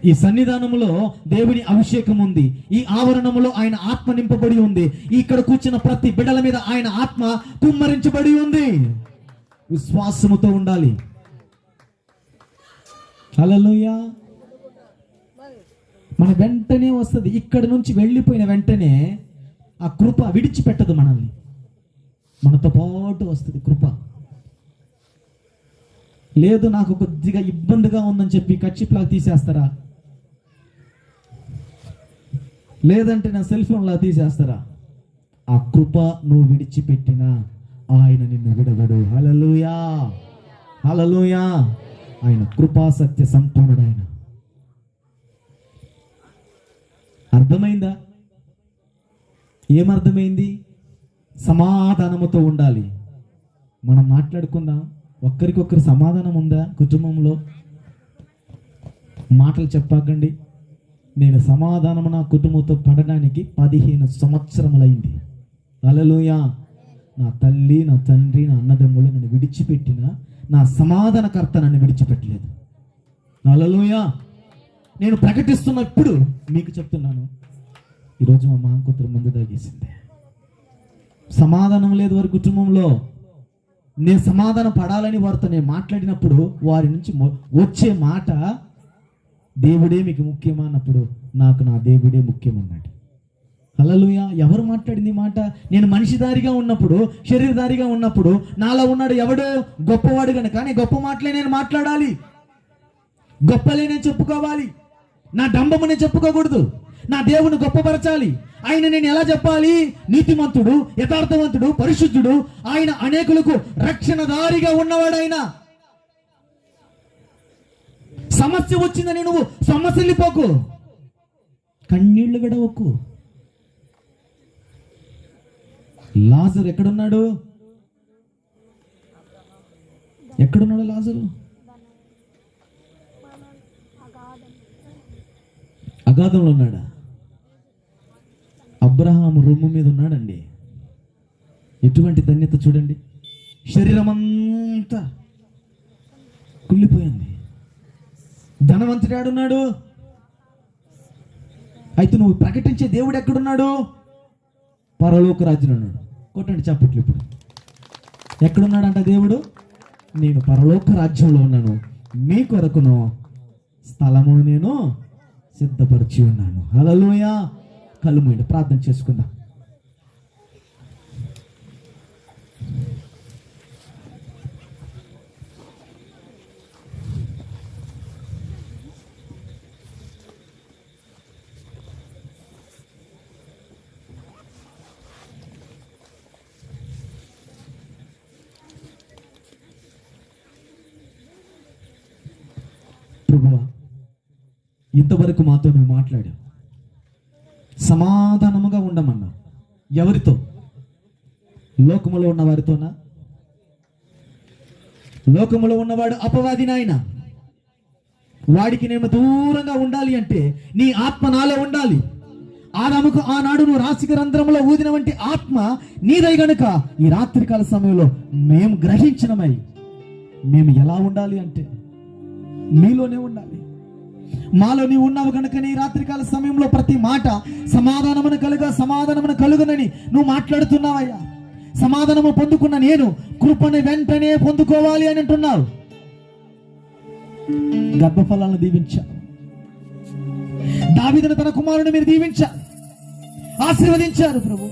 ఈ సన్నిధానములో దేవుని అభిషేకం ఉంది. ఈ ఆవరణములో ఆయన ఆత్మ నింపబడి ఉంది. ఇక్కడ కూర్చున్న ప్రతి బిడ్డల మీద ఆయన ఆత్మ కుమ్మరించబడి ఉంది. విశ్వాసముతో ఉండాలి. హల్లెలూయా. మన వెంటనే వస్తుంది. ఇక్కడ నుంచి వెళ్ళిపోయిన వెంటనే ఆ కృప విడిచిపెట్టదు మనల్ని, మనతో పాటు వస్తుంది కృప. లేదు నాకు కొద్దిగా ఇబ్బందిగా ఉందని చెప్పి కచ్చిప్లా తీసేస్తారా? లేదంటే నా సెల్ ఫోన్లా తీసేస్తారా? ఆ కృప నువ్వు విడిచిపెట్టినా ఆయన నిన్ను విడవడు. హల్లెలూయా, హల్లెలూయా. ఆయన కృపా సత్య సంపూర్ణుడు. ఆయన అర్థమైందా? ఏమర్థమైంది? సమాధానముతో ఉండాలి. మనం మాట్లాడుకుందాం. ఒక్కరికొక్కరు సమాధానం ఉందా కుటుంబంలో? మాటలు చెప్పకండి. నేను సమాధానము నా కుటుంబంతో పడడానికి 15 సంవత్సరములైంది. హల్లెలూయా. నా తల్లి, నా తండ్రి, నా అన్నదమ్ములు నన్ను విడిచిపెట్టిన నా సమాధానకర్త నన్ను విడిచిపెట్టలేదు. హల్లెలూయా. నేను ప్రకటిస్తున్న ఇప్పుడు మీకు చెప్తున్నాను, ఈరోజు మా మామ కూతురు ముందు దాగేసింది. సమాధానం లేదు వారి కుటుంబంలో. నేను సమాధానం పడాలని వారితో నేను మాట్లాడినప్పుడు వారి నుంచి వచ్చే మాట, దేవుడే మీకు ముఖ్యమా అన్నప్పుడు నాకు నా దేవుడే ముఖ్యమన్నాడు. హల్లెలూయా. ఎవరు మాట్లాడింది మాట? నేను మనిషిదారిగా ఉన్నప్పుడు, శరీరధారిగా ఉన్నప్పుడు నాలో ఉన్నాడు ఎవడు? గొప్పవాడు కనుక నేను గొప్ప మాటలే నేను మాట్లాడాలి, గొప్పలే నేను చెప్పుకోవాలి. నా డంబము నేను చెప్పుకోకూడదు. నా దేవుని గొప్పపరచాలి. ఆయన నేను ఎలా చెప్పాలి? నీతిమంతుడు, యథార్థవంతుడు, పరిశుద్ధుడు. ఆయన అనేకులకు రక్షణదారిగా ఉన్నవాడు. ఆయన సమస్య వచ్చిందని నువ్వు సమస్యలిపోకు, కన్నీళ్లు గడవకు. లాజరు ఎక్కడున్నాడు? ఎక్కడున్నాడు లాజరు? అగాధంలో ఉన్నాడా? అబ్రహాము రొమ్ము మీద ఉన్నాడండి. ఎటువంటి ధన్యత చూడండి. శరీరం అంతా కుళ్ళిపోయింది. ధనవంతుడు ఆడున్నాడు. అయితే నువ్వు ప్రకటించే దేవుడు ఎక్కడున్నాడు? పరలోక రాజ్యంలో ఉన్నాడు. కొట్టండి చప్పట్లు. ఇప్పుడు ఎక్కడున్నాడంట దేవుడు? నేను పరలోక రాజ్యంలో ఉన్నాను, మీ కొరకును స్థలమును నేను సిద్ధపరిచి ఉన్నాను. హల్లెలూయా. కళ్ళు మూయండి, ప్రార్థన చేసుకుందాం. ప్రభువా, ఇంతవరకు మాతో నువ్వు మాట్లాడావు. సమాధానముగా ఉండమన్నా. ఎవరితో? లోకములో ఉన్న వారితోనా? లోకములో ఉన్నవాడు అపవాది నాయన. వాడికి నేను దూరంగా ఉండాలి అంటే నీ ఆత్మ నాలో ఉండాలి. ఆదాముకు ఆనాడు నువ్వు రాశిక రంధ్రంలో ఊదిన వంటి ఆత్మ నీదై గనుక ఈ రాత్రికాల సమయంలో మేము గ్రహించినమై మేము ఎలా ఉండాలి అంటే నీలోనే ఉండాలి. మాలో నీవు ఉన్నావు కనుక నీ రాత్రికాల సమయంలో ప్రతి మాట సమాధానమును కలుగునని నువ్వు మాట్లాడుతున్నావయ్యా. సమాధానము పొందుకున్న నేను కృపను వెంటనే పొందుకోవాలి అని అంటున్నావు. గర్భఫలాలను దీవించారు. దావీదును తన కుమారుని మీరు దీవించారు, ఆశీర్వదించారు ప్రభు.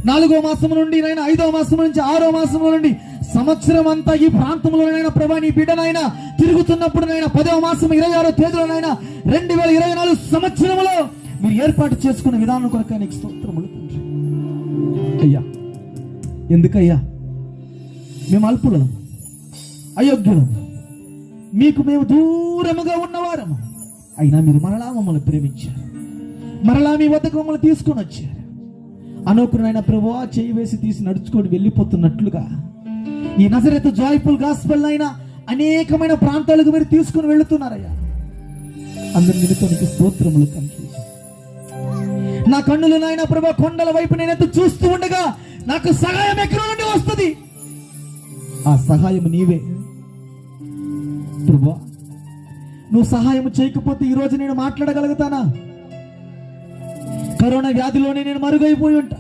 4వ మాసము నుండి నైనా 5వ మాసము నుంచి 6వ మాసము నుండి సంవత్సరం అంతా ఈ ప్రాంతంలోనైనా ప్రభా నీ బిడ్డనైనా తిరుగుతున్నప్పుడు నైనా 10వ మాసం 26వ తేదీలోనైనా 2024 సంవత్సరంలో మీరు ఏర్పాటు చేసుకున్న విధానం కొరకు నీకు స్తోత్రములు తండ్రి. అయ్యా, ఎందుకయ్యా మేము అల్పులం, అయోగ్యులం, మీకు మేము దూరముగా ఉన్నవారము, అయినా మీరు మరలా మమ్మల్ని ప్రేమించారు, మరలా మీ వద్దకు మమ్మల్ని తీసుకొని వచ్చారు. అనుకునైనా ప్రభువా చేయి వేసి తీసి నడుచుకొని వెళ్ళిపోతున్నట్లుగా ఈ నజరేతు జాయ్ఫుల్ గాస్పెల్ అయినా అనేకమైన ప్రాంతాలకు మీరు తీసుకుని వెళుతున్నారయ్యా. అందరి నిమిత్తానికి స్తోత్రములు తండ్రి. నా కన్నులు నాయన ప్రభా కొండల వైపు నేను ఎత్తు చూస్తూ ఉండగా నాకు సహాయం ఎక్కడ నుండి వస్తుంది? ఆ సహాయం నీవే ప్రభువా. నువ్వు సహాయం చేయకపోతే ఈరోజు నేను మాట్లాడగలుగుతానా? కరోనా వ్యాధిలోనే నేను మరుగైపోయి ఉంటా.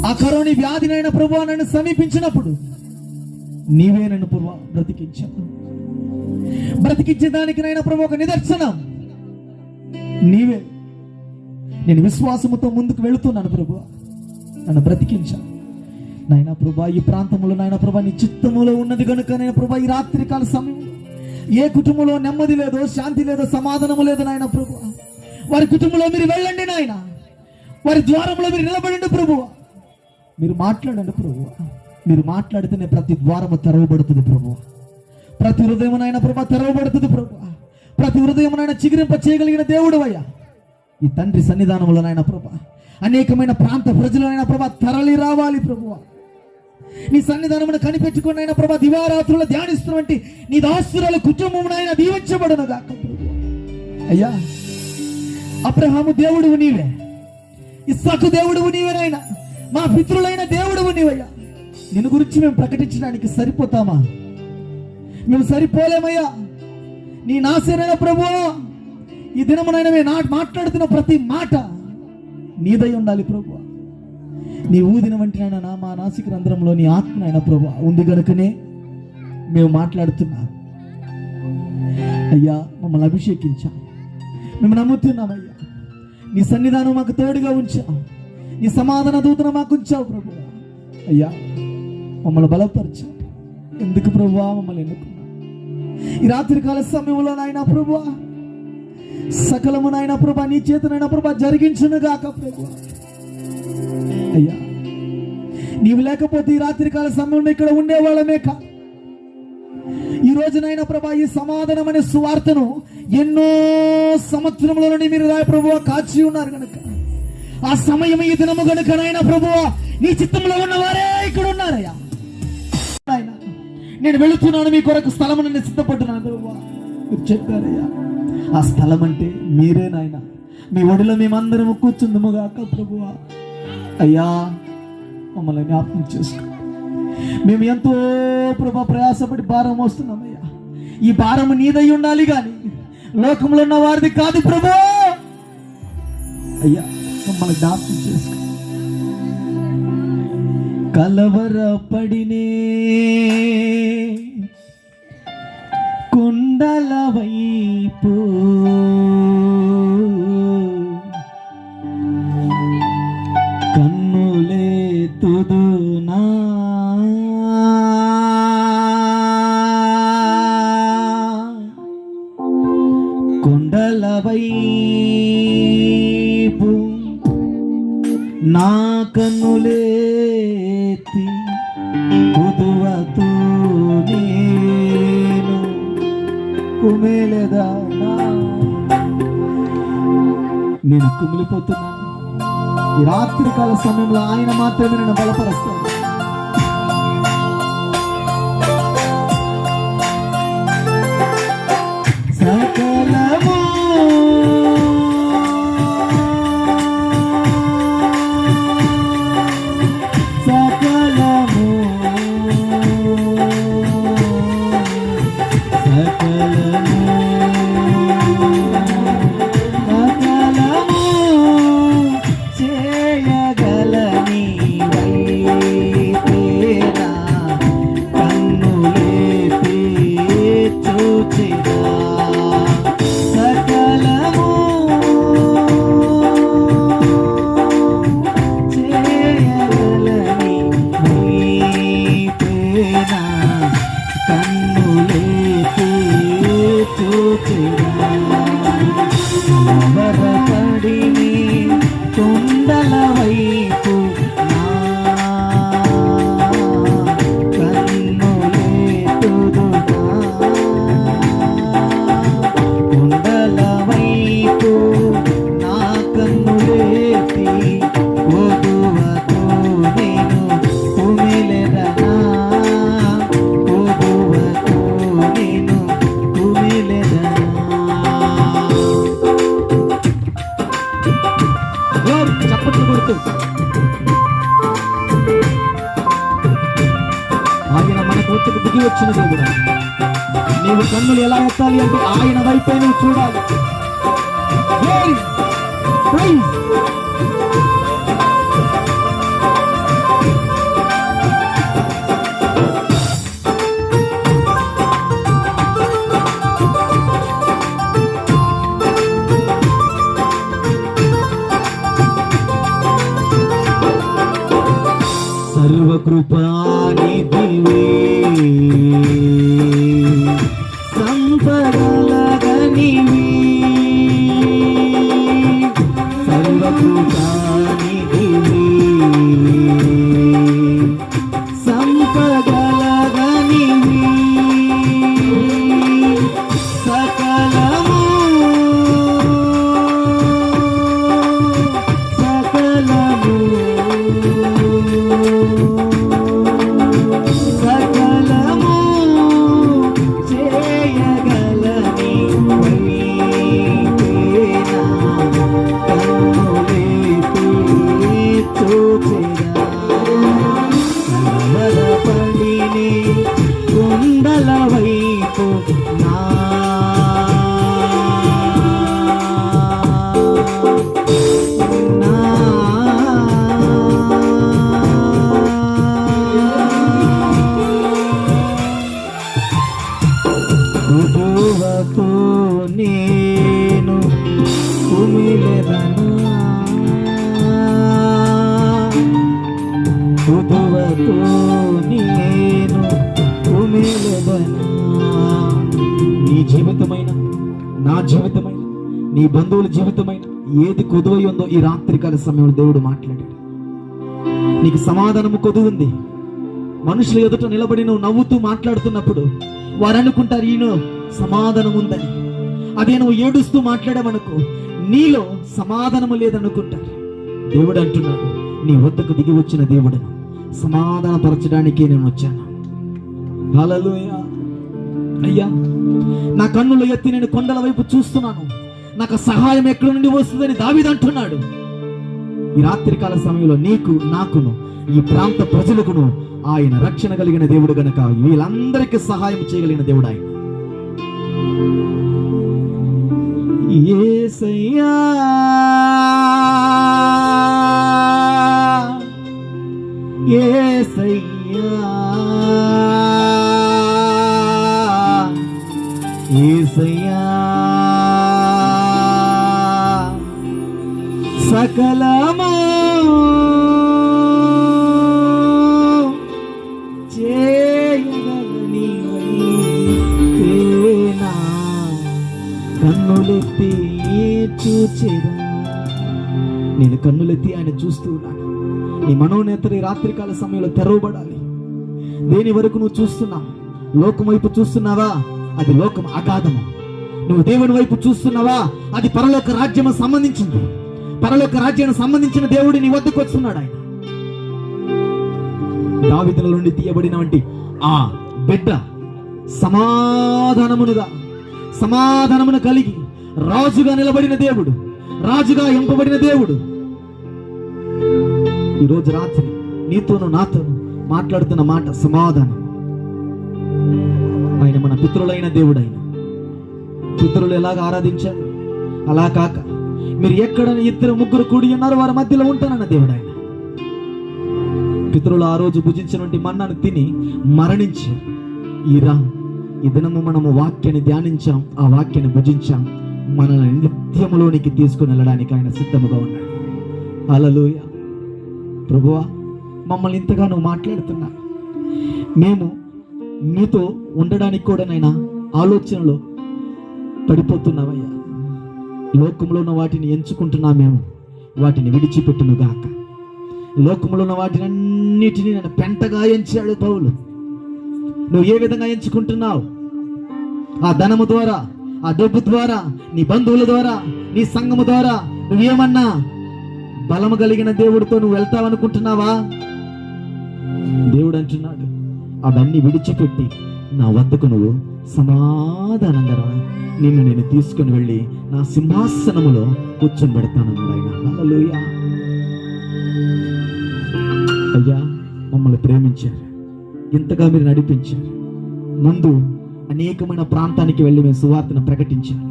ఆ కరోనా వ్యాధినైనా ప్రభువా నన్ను సమీపించినప్పుడు నీవే నన్ను ప్రభువా బ్రతికించావు. బ్రతికించేదానికినైనా ప్రభు ఒక నిదర్శనం నీవే. నేను విశ్వాసముతో ముందుకు వెళుతున్నాను ప్రభువా, నన్ను బ్రతికించావు నాయనా ప్రభా. ఈ ప్రాంతంలో నాయన ప్రభా నీ చిత్తములో ఉన్నది కనుక నేను ప్రభా ఈ రాత్రికాల సమయంలో ఏ కుటుంబంలో నెమ్మది లేదో, శాంతి లేదో, సమాధానము లేదు నాయన ప్రభు, వారి కుటుంబంలో మీరు వెళ్ళండి నాయన. వారి ద్వారంలో మీరు నిలబడండి ప్రభు. మీరు మాట్లాడండి ప్రభు. మీరు మాట్లాడితేనే ప్రతి ద్వారము తెరవబడుతుంది ప్రభు. ప్రతి హృదయం నాయన ప్రభు తెరవబడుతుంది ప్రభు. ప్రతి హృదయం నాయన చిగురింప చేయగలిగిన దేవుడు అయ్యా. ఈ తండ్రి సన్నిధానంలో నాయన ప్రభు అనేకమైన ప్రాంత ప్రజలైన ప్రభు తరలి రావాలి ప్రభు. నీ సన్నిధానమును కనిపెట్టుకుని అయినా ప్రభా దివారాత్రులు ధ్యానిస్తున్నటువంటి నీ దాసురాల కుటుంబం ఆయన దీవించబడును గాక ప్రభు. అయ్యా, అబ్రహాము దేవుడువు నీవే, ఇస్సాకు దేవుడువు నీవేనైనా, మా పితరులైన దేవుడువు నీవయ్యా. నిన్ను గురించి మేము ప్రకటించడానికి సరిపోతామా? మేము సరిపోలేమయ్యా. నీ నాశనైన ప్రభు ఈ దినమునైనా మేము మాట్లాడుతున్న ప్రతి మాట నీదై ఉండాలి ప్రభు. నీ ఊదిన వంటి నాయన మా నాసిక రంధ్రంలో నీ ఆత్మ అయిన ప్రభు ఉంది గనుకనే మేము మాట్లాడుతున్నాం అయ్యా. మమ్మల్ని అభిషేకించాం, మేము నమ్ముతున్నామయ్యా. నీ సన్నిధానం మాకు తోడుగా ఉంచావు, నీ సమాధాన దూతను మాకు ఉంచావు ప్రభు. అయ్యా, మమ్మల్ని బలపరచు. ఎందుకు ప్రభువా మమ్మల్ని ఎన్నుకున్నావు? ఈ రాత్రికాల సమయంలో నాయన ప్రభు సకలము నాయన ప్రభు నీ చేతనైనా ప్రభు జరిగించును గాక ప్రభు. అయ్యా, నీవు లేకపోతే ఈ రాత్రికాల సమయంలో ఇక్కడ ఉండేవాళ్ళమే కా. ఈ రోజునైనా ప్రభా ఈ సమాధానం అనే సువార్తను ఎన్నో సంవత్సరముల నుండి మీరు ప్రభువా కాచి ఉన్నారు కనుక ఆ సమయం ఈ దినము కనుక నాయన ప్రభువా నీ చిత్తంలో ఉన్నవారే ఇక్కడ ఉన్నారయ్యా. నేను వెళుతున్నాను, మీ కొరకు స్థలము నన్ను సిద్ధపడుతున్నాను ప్రభువా. మీరు చెప్పారయ్యా, ఆ స్థలం అంటే మీరే నాయన. మీ ఒడిలో మేమందరము కూర్చుందముగాక ప్రభువా. అయ్యా, మమ్మల్ని జ్ఞాపకం చేసుకో. మేము ఎంతో ప్రభా ప్రయాసపడి భారం మోస్తున్నామయ్యా. ఈ భారము నీదై ఉండాలి కానీ లోకంలో ఉన్న వారిది కాదు ప్రభు. అయ్యా, మమ్మల్ని జ్ఞాపకం చేసుకో. కలవరపడినే కొండల వైపు కొండల వైపు నా కన్నులేతి కుదువతో నేను కుమిలెదనా. నేను కుమిలిపోతున్నాను. ఈ రాత్రికాల సమయంలో ఆయన మాత్రమే నన్ను బలపరుస్తాడు. కలవరపడిని కొండల వైపు నా కన్నులెత్తుదునా. కొండల వైపు నా కన్నులెత్తి కొదువతో నేను కుమిలెదనా. కొదువతో నేను కుమిలెదనా. చప్పట్లు కొడుతూ ఆయన మనకు ఒట్టుకు దిగి వచ్చిన దేవుడు. నీవు కన్నులు ఎలా ఎత్తాలి అంటే ఆయన వైపే నువ్వు చూడాలి. Glory! Praise! సర్వకృపానిధివే సంపదలగనివి. సర్వకృపానిధివే సంపదలగనివి. సకలము సకలము సకలము చేయగలని వైపేనా కన్నులెత్తి చూచెదా. కలవరపడిని కొండల వైపు నా కొదువతో నేను కుమిలెదనా. కొదువతో నేను కుమిలెదనా. నీ జీవితమైన నా జీవితమైన నీ బంధువుల జీవితమైన ఏది కొదువై ఉందో ఈ రాత్రికాల సమయంలో దేవుడు మాట్లాడాడు. నీకు సమాధానము కొదువు ఉంది. మనుషుల ఎదుట నిలబడి నువ్వు నవ్వుతూ మాట్లాడుతున్నప్పుడు వారు అనుకుంటారు ఈయన సమాధానం ఉందని. అదే నువ్వు ఏడుస్తూ మాట్లాడామనుకో నీలో సమాధానము లేదనుకుంటారు. దేవుడు అంటున్నాడు, నీ వద్దకు దిగి వచ్చిన దేవుడను సమాధానపరచడానికే నేను వచ్చాను. హల్లెలూయా. అయ్యా, నా కన్నులు ఎత్తి నేను కొండల వైపు చూస్తున్నాను, నాకు సహాయం ఎక్కడి నుండి వస్తుందని దావీదు అంటున్నాడు. ఈ రాత్రికాల సమయంలో నీకు నాకును ఈ ప్రాంత ప్రజలకును ఆయన రక్షణ కలిగిన దేవుడు గనక వీళ్ళందరికీ సహాయం చేయగలిగిన దేవుడు ఆయన. యేసయ్యా యేసయ్యా యేసయ్యా సకలము చేయగలని వైపేనా కన్నులెత్తి చూచెదా. నేను కన్నులెత్తి ఆయన చూస్తూ ఉన్నాను. నీ మనోనేత్ర ఈ రాత్రికాల సమయంలో తెరవబడాలి. దేని వరకు నువ్వు చూస్తున్నావు? లోకం వైపు చూస్తున్నావా? అది లోకం అగాధము. నువ్వు దేవుని వైపు చూస్తున్నావా? అది పరలోక రాజ్యము సంబంధించింది. పరలోక రాజ్యానికి సంబంధించిన దేవుడు నీ వద్దకు వస్తున్నాడు. ఆయన దావీదుల నుండి తీయబడిన వంటి ఆ బిడ్డ సమాధానమును కలిగి రాజుగా నిలబడిన దేవుడు, రాజుగా ఎంపబడిన దేవుడు ఈరోజు రాత్రి నీతోను నాతోను మాట్లాడుతున్న మాట సమాధానం. ఆయన మన పితరులైన దేవుడు. ఆయన పితరులు ఎలాగ ఆరాధించారు అలా కాక మీరు ఎక్కడ ఇద్దరు ముగ్గురు కూడి ఉన్నారు వారి మధ్యలో ఉంటానన్న దేవుడు ఆయన. పితరులు ఆ రోజు భుజించినటువంటి మన్నాను తిని మరణించారు. ఈ దినము మనము వాక్యాన్ని ధ్యానించాం, ఆ వాక్యాన్ని భుజించాం. మనల్ని నిత్యములోనికి తీసుకుని వెళ్ళడానికి ఆయన సిద్ధముగా ఉన్నాడు. హల్లెలూయా. ప్రభువా, మమ్మల్ని ఇంతగా నువ్వు మాట్లాడుతున్నా, మేము నీతో ఉండడానికి కూడా నైనా ఆలోచనలో పడిపోతున్నావయ్యా. లోకంలో ఉన్న వాటిని ఎంచుకుంటున్నామేమో, వాటిని విడిచిపెట్టును గాక. లోకంలో ఉన్న వాటిని అన్నిటినీ నన్ను పెంటగా ఎంచాడు పౌలు. నువ్వు ఏ విధంగా ఎంచుకుంటున్నావు? ఆ ధనము ద్వారా, ఆ డబ్బు ద్వారా, నీ బంధువుల ద్వారా, నీ సంఘము ద్వారా నువ్వేమన్నా బలము కలిగిన దేవుడితో నువ్వు వెళ్తావనుకుంటున్నావా? దేవుడు అంటున్నాడు, అవన్నీ విడిచిపెట్టి నా వద్దకు నువ్వు సమాధానంగా రా, నిన్ను నేను తీసుకుని వెళ్ళి నా సింహాసనములో కూర్చొని పెడతానన్నాడు ఆయన. హల్లెలూయా. అయ్యా, మమ్మల్ని ప్రేమించారు, ఇంతగా మీరు నడిపించారు. ముందు అనేకమైన ప్రాంతానికి వెళ్ళి మేము సువార్తను ప్రకటించాలి.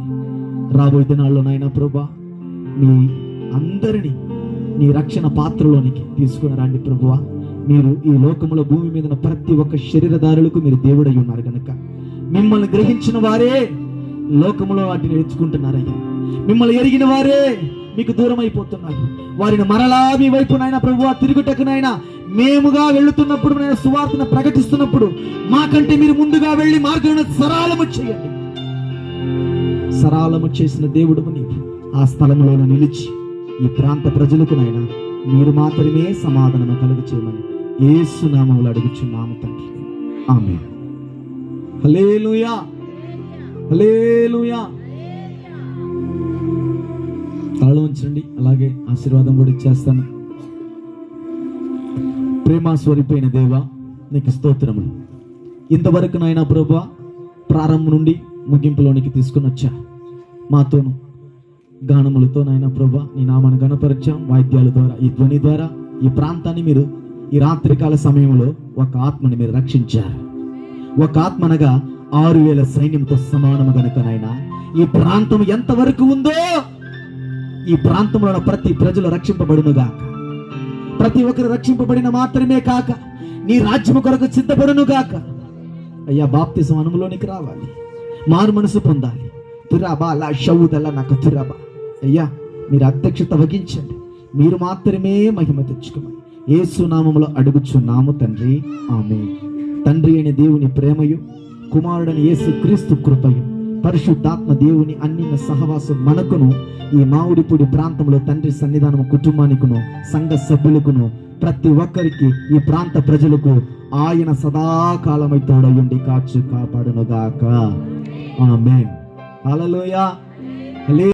రాబోయే దినాల్లో నాయనా ప్రభువా, మీ అందరినీ నీ రక్షణ పాత్రలోనికి తీసుకుని రండి ప్రభువా. మీరు ఈ లోకంలో భూమి మీద ఉన్న ప్రతి ఒక్క శరీరధారులకు మీరు దేవుడై ఉన్నారు కనుక మిమ్మల్ని గ్రహించిన వారే లోకంలో వాటిని నేర్చుకుంటున్నారయ్యా. మిమ్మల్ని ఎరిగిన వారే మీకు దూరం అయిపోతున్నారు. వారిని మరలా మీ వైపు నాయన ప్రభువా తిరుగుటకునైనా మేముగా వెళుతున్నప్పుడు, నేను సువార్తను ప్రకటిస్తున్నప్పుడు మాకంటే మీరు ముందుగా వెళ్ళి మార్గమును సరళము చేయండి. సరళము చేసిన దేవుడు నీవు ఆ స్థలంలో నిలిచి ఈ ప్రాంత ప్రజలకు నైనా మీరు మాత్రమే సమాధానం కలుగు చేయమని యేసు నామములో అడుగుచున్నాము తండ్రి. ఆమేన్. హల్లెలూయా, హల్లెలూయా. తలలో ఉంచండి, అలాగే ఆశీర్వాదం కూడా ఇచ్చేస్తాను. ప్రేమ స్వరూపైన దేవా, నీకు స్తోత్రములు. ఇంతవరకు నాయనా ప్రభువా ప్రారంభం నుండి ముగింపులోనికి తీసుకుని వచ్చా. మాతోను గానములతో నాయనా ప్రభువా నీ నామాన్ని గణపరిచాం. వాయిద్యాల ద్వారా, ఈ ధ్వని ద్వారా ఈ ప్రాంతాన్ని మీరు ఈ రాత్రికాల సమయంలో ఒక ఆత్మని మీరు రక్షించారు. ఒక ఆత్మనగా 6,000 సైన్యంతో సమానము గనుక నాయనా ఈ ప్రాంతం ఎంతవరకు ఉందో ఈ ప్రాంతంలో ప్రతి ప్రజలు రక్షింపబడునుగా. ప్రతి ఒక్కరు రక్షింపబడిన మాత్రమే కాక నీ రాజ్యము కొరకు సిద్ధపడును గాక. అయ్యా, బాప్తిసం అనుభవంలోనికి రావాలి, మారు మనసు పొందాలి. తురాబా లా షౌదల నాకు తురాబా. అయ్యా, మీరు అధ్యక్షత వహించండి, మీరు మాత్రమే మహిమ తెచ్చుకోమని యేసు నామములో అడుగుచున్నాము తండ్రి. ఆమేన్. తండ్రి అయిన దేవుని ప్రేమయు, కుమారుడని యేసు క్రీస్తు కృపయు, పరిశుద్ధాత్మ దేవుని అన్నిన్న సహవాసం మనకును ఈ మామిడిపూడి ప్రాంతంలో తండ్రి సన్నిధానము కుటుంబానికును సంఘ సభ్యులకును ప్రతి ఒక్కరికి ఈ ప్రాంత ప్రజలకు ఆయన సదాకాలమై తోడయుండి కాచు కాపాడునుగాక. ఆమేన్. హల్లెలూయా.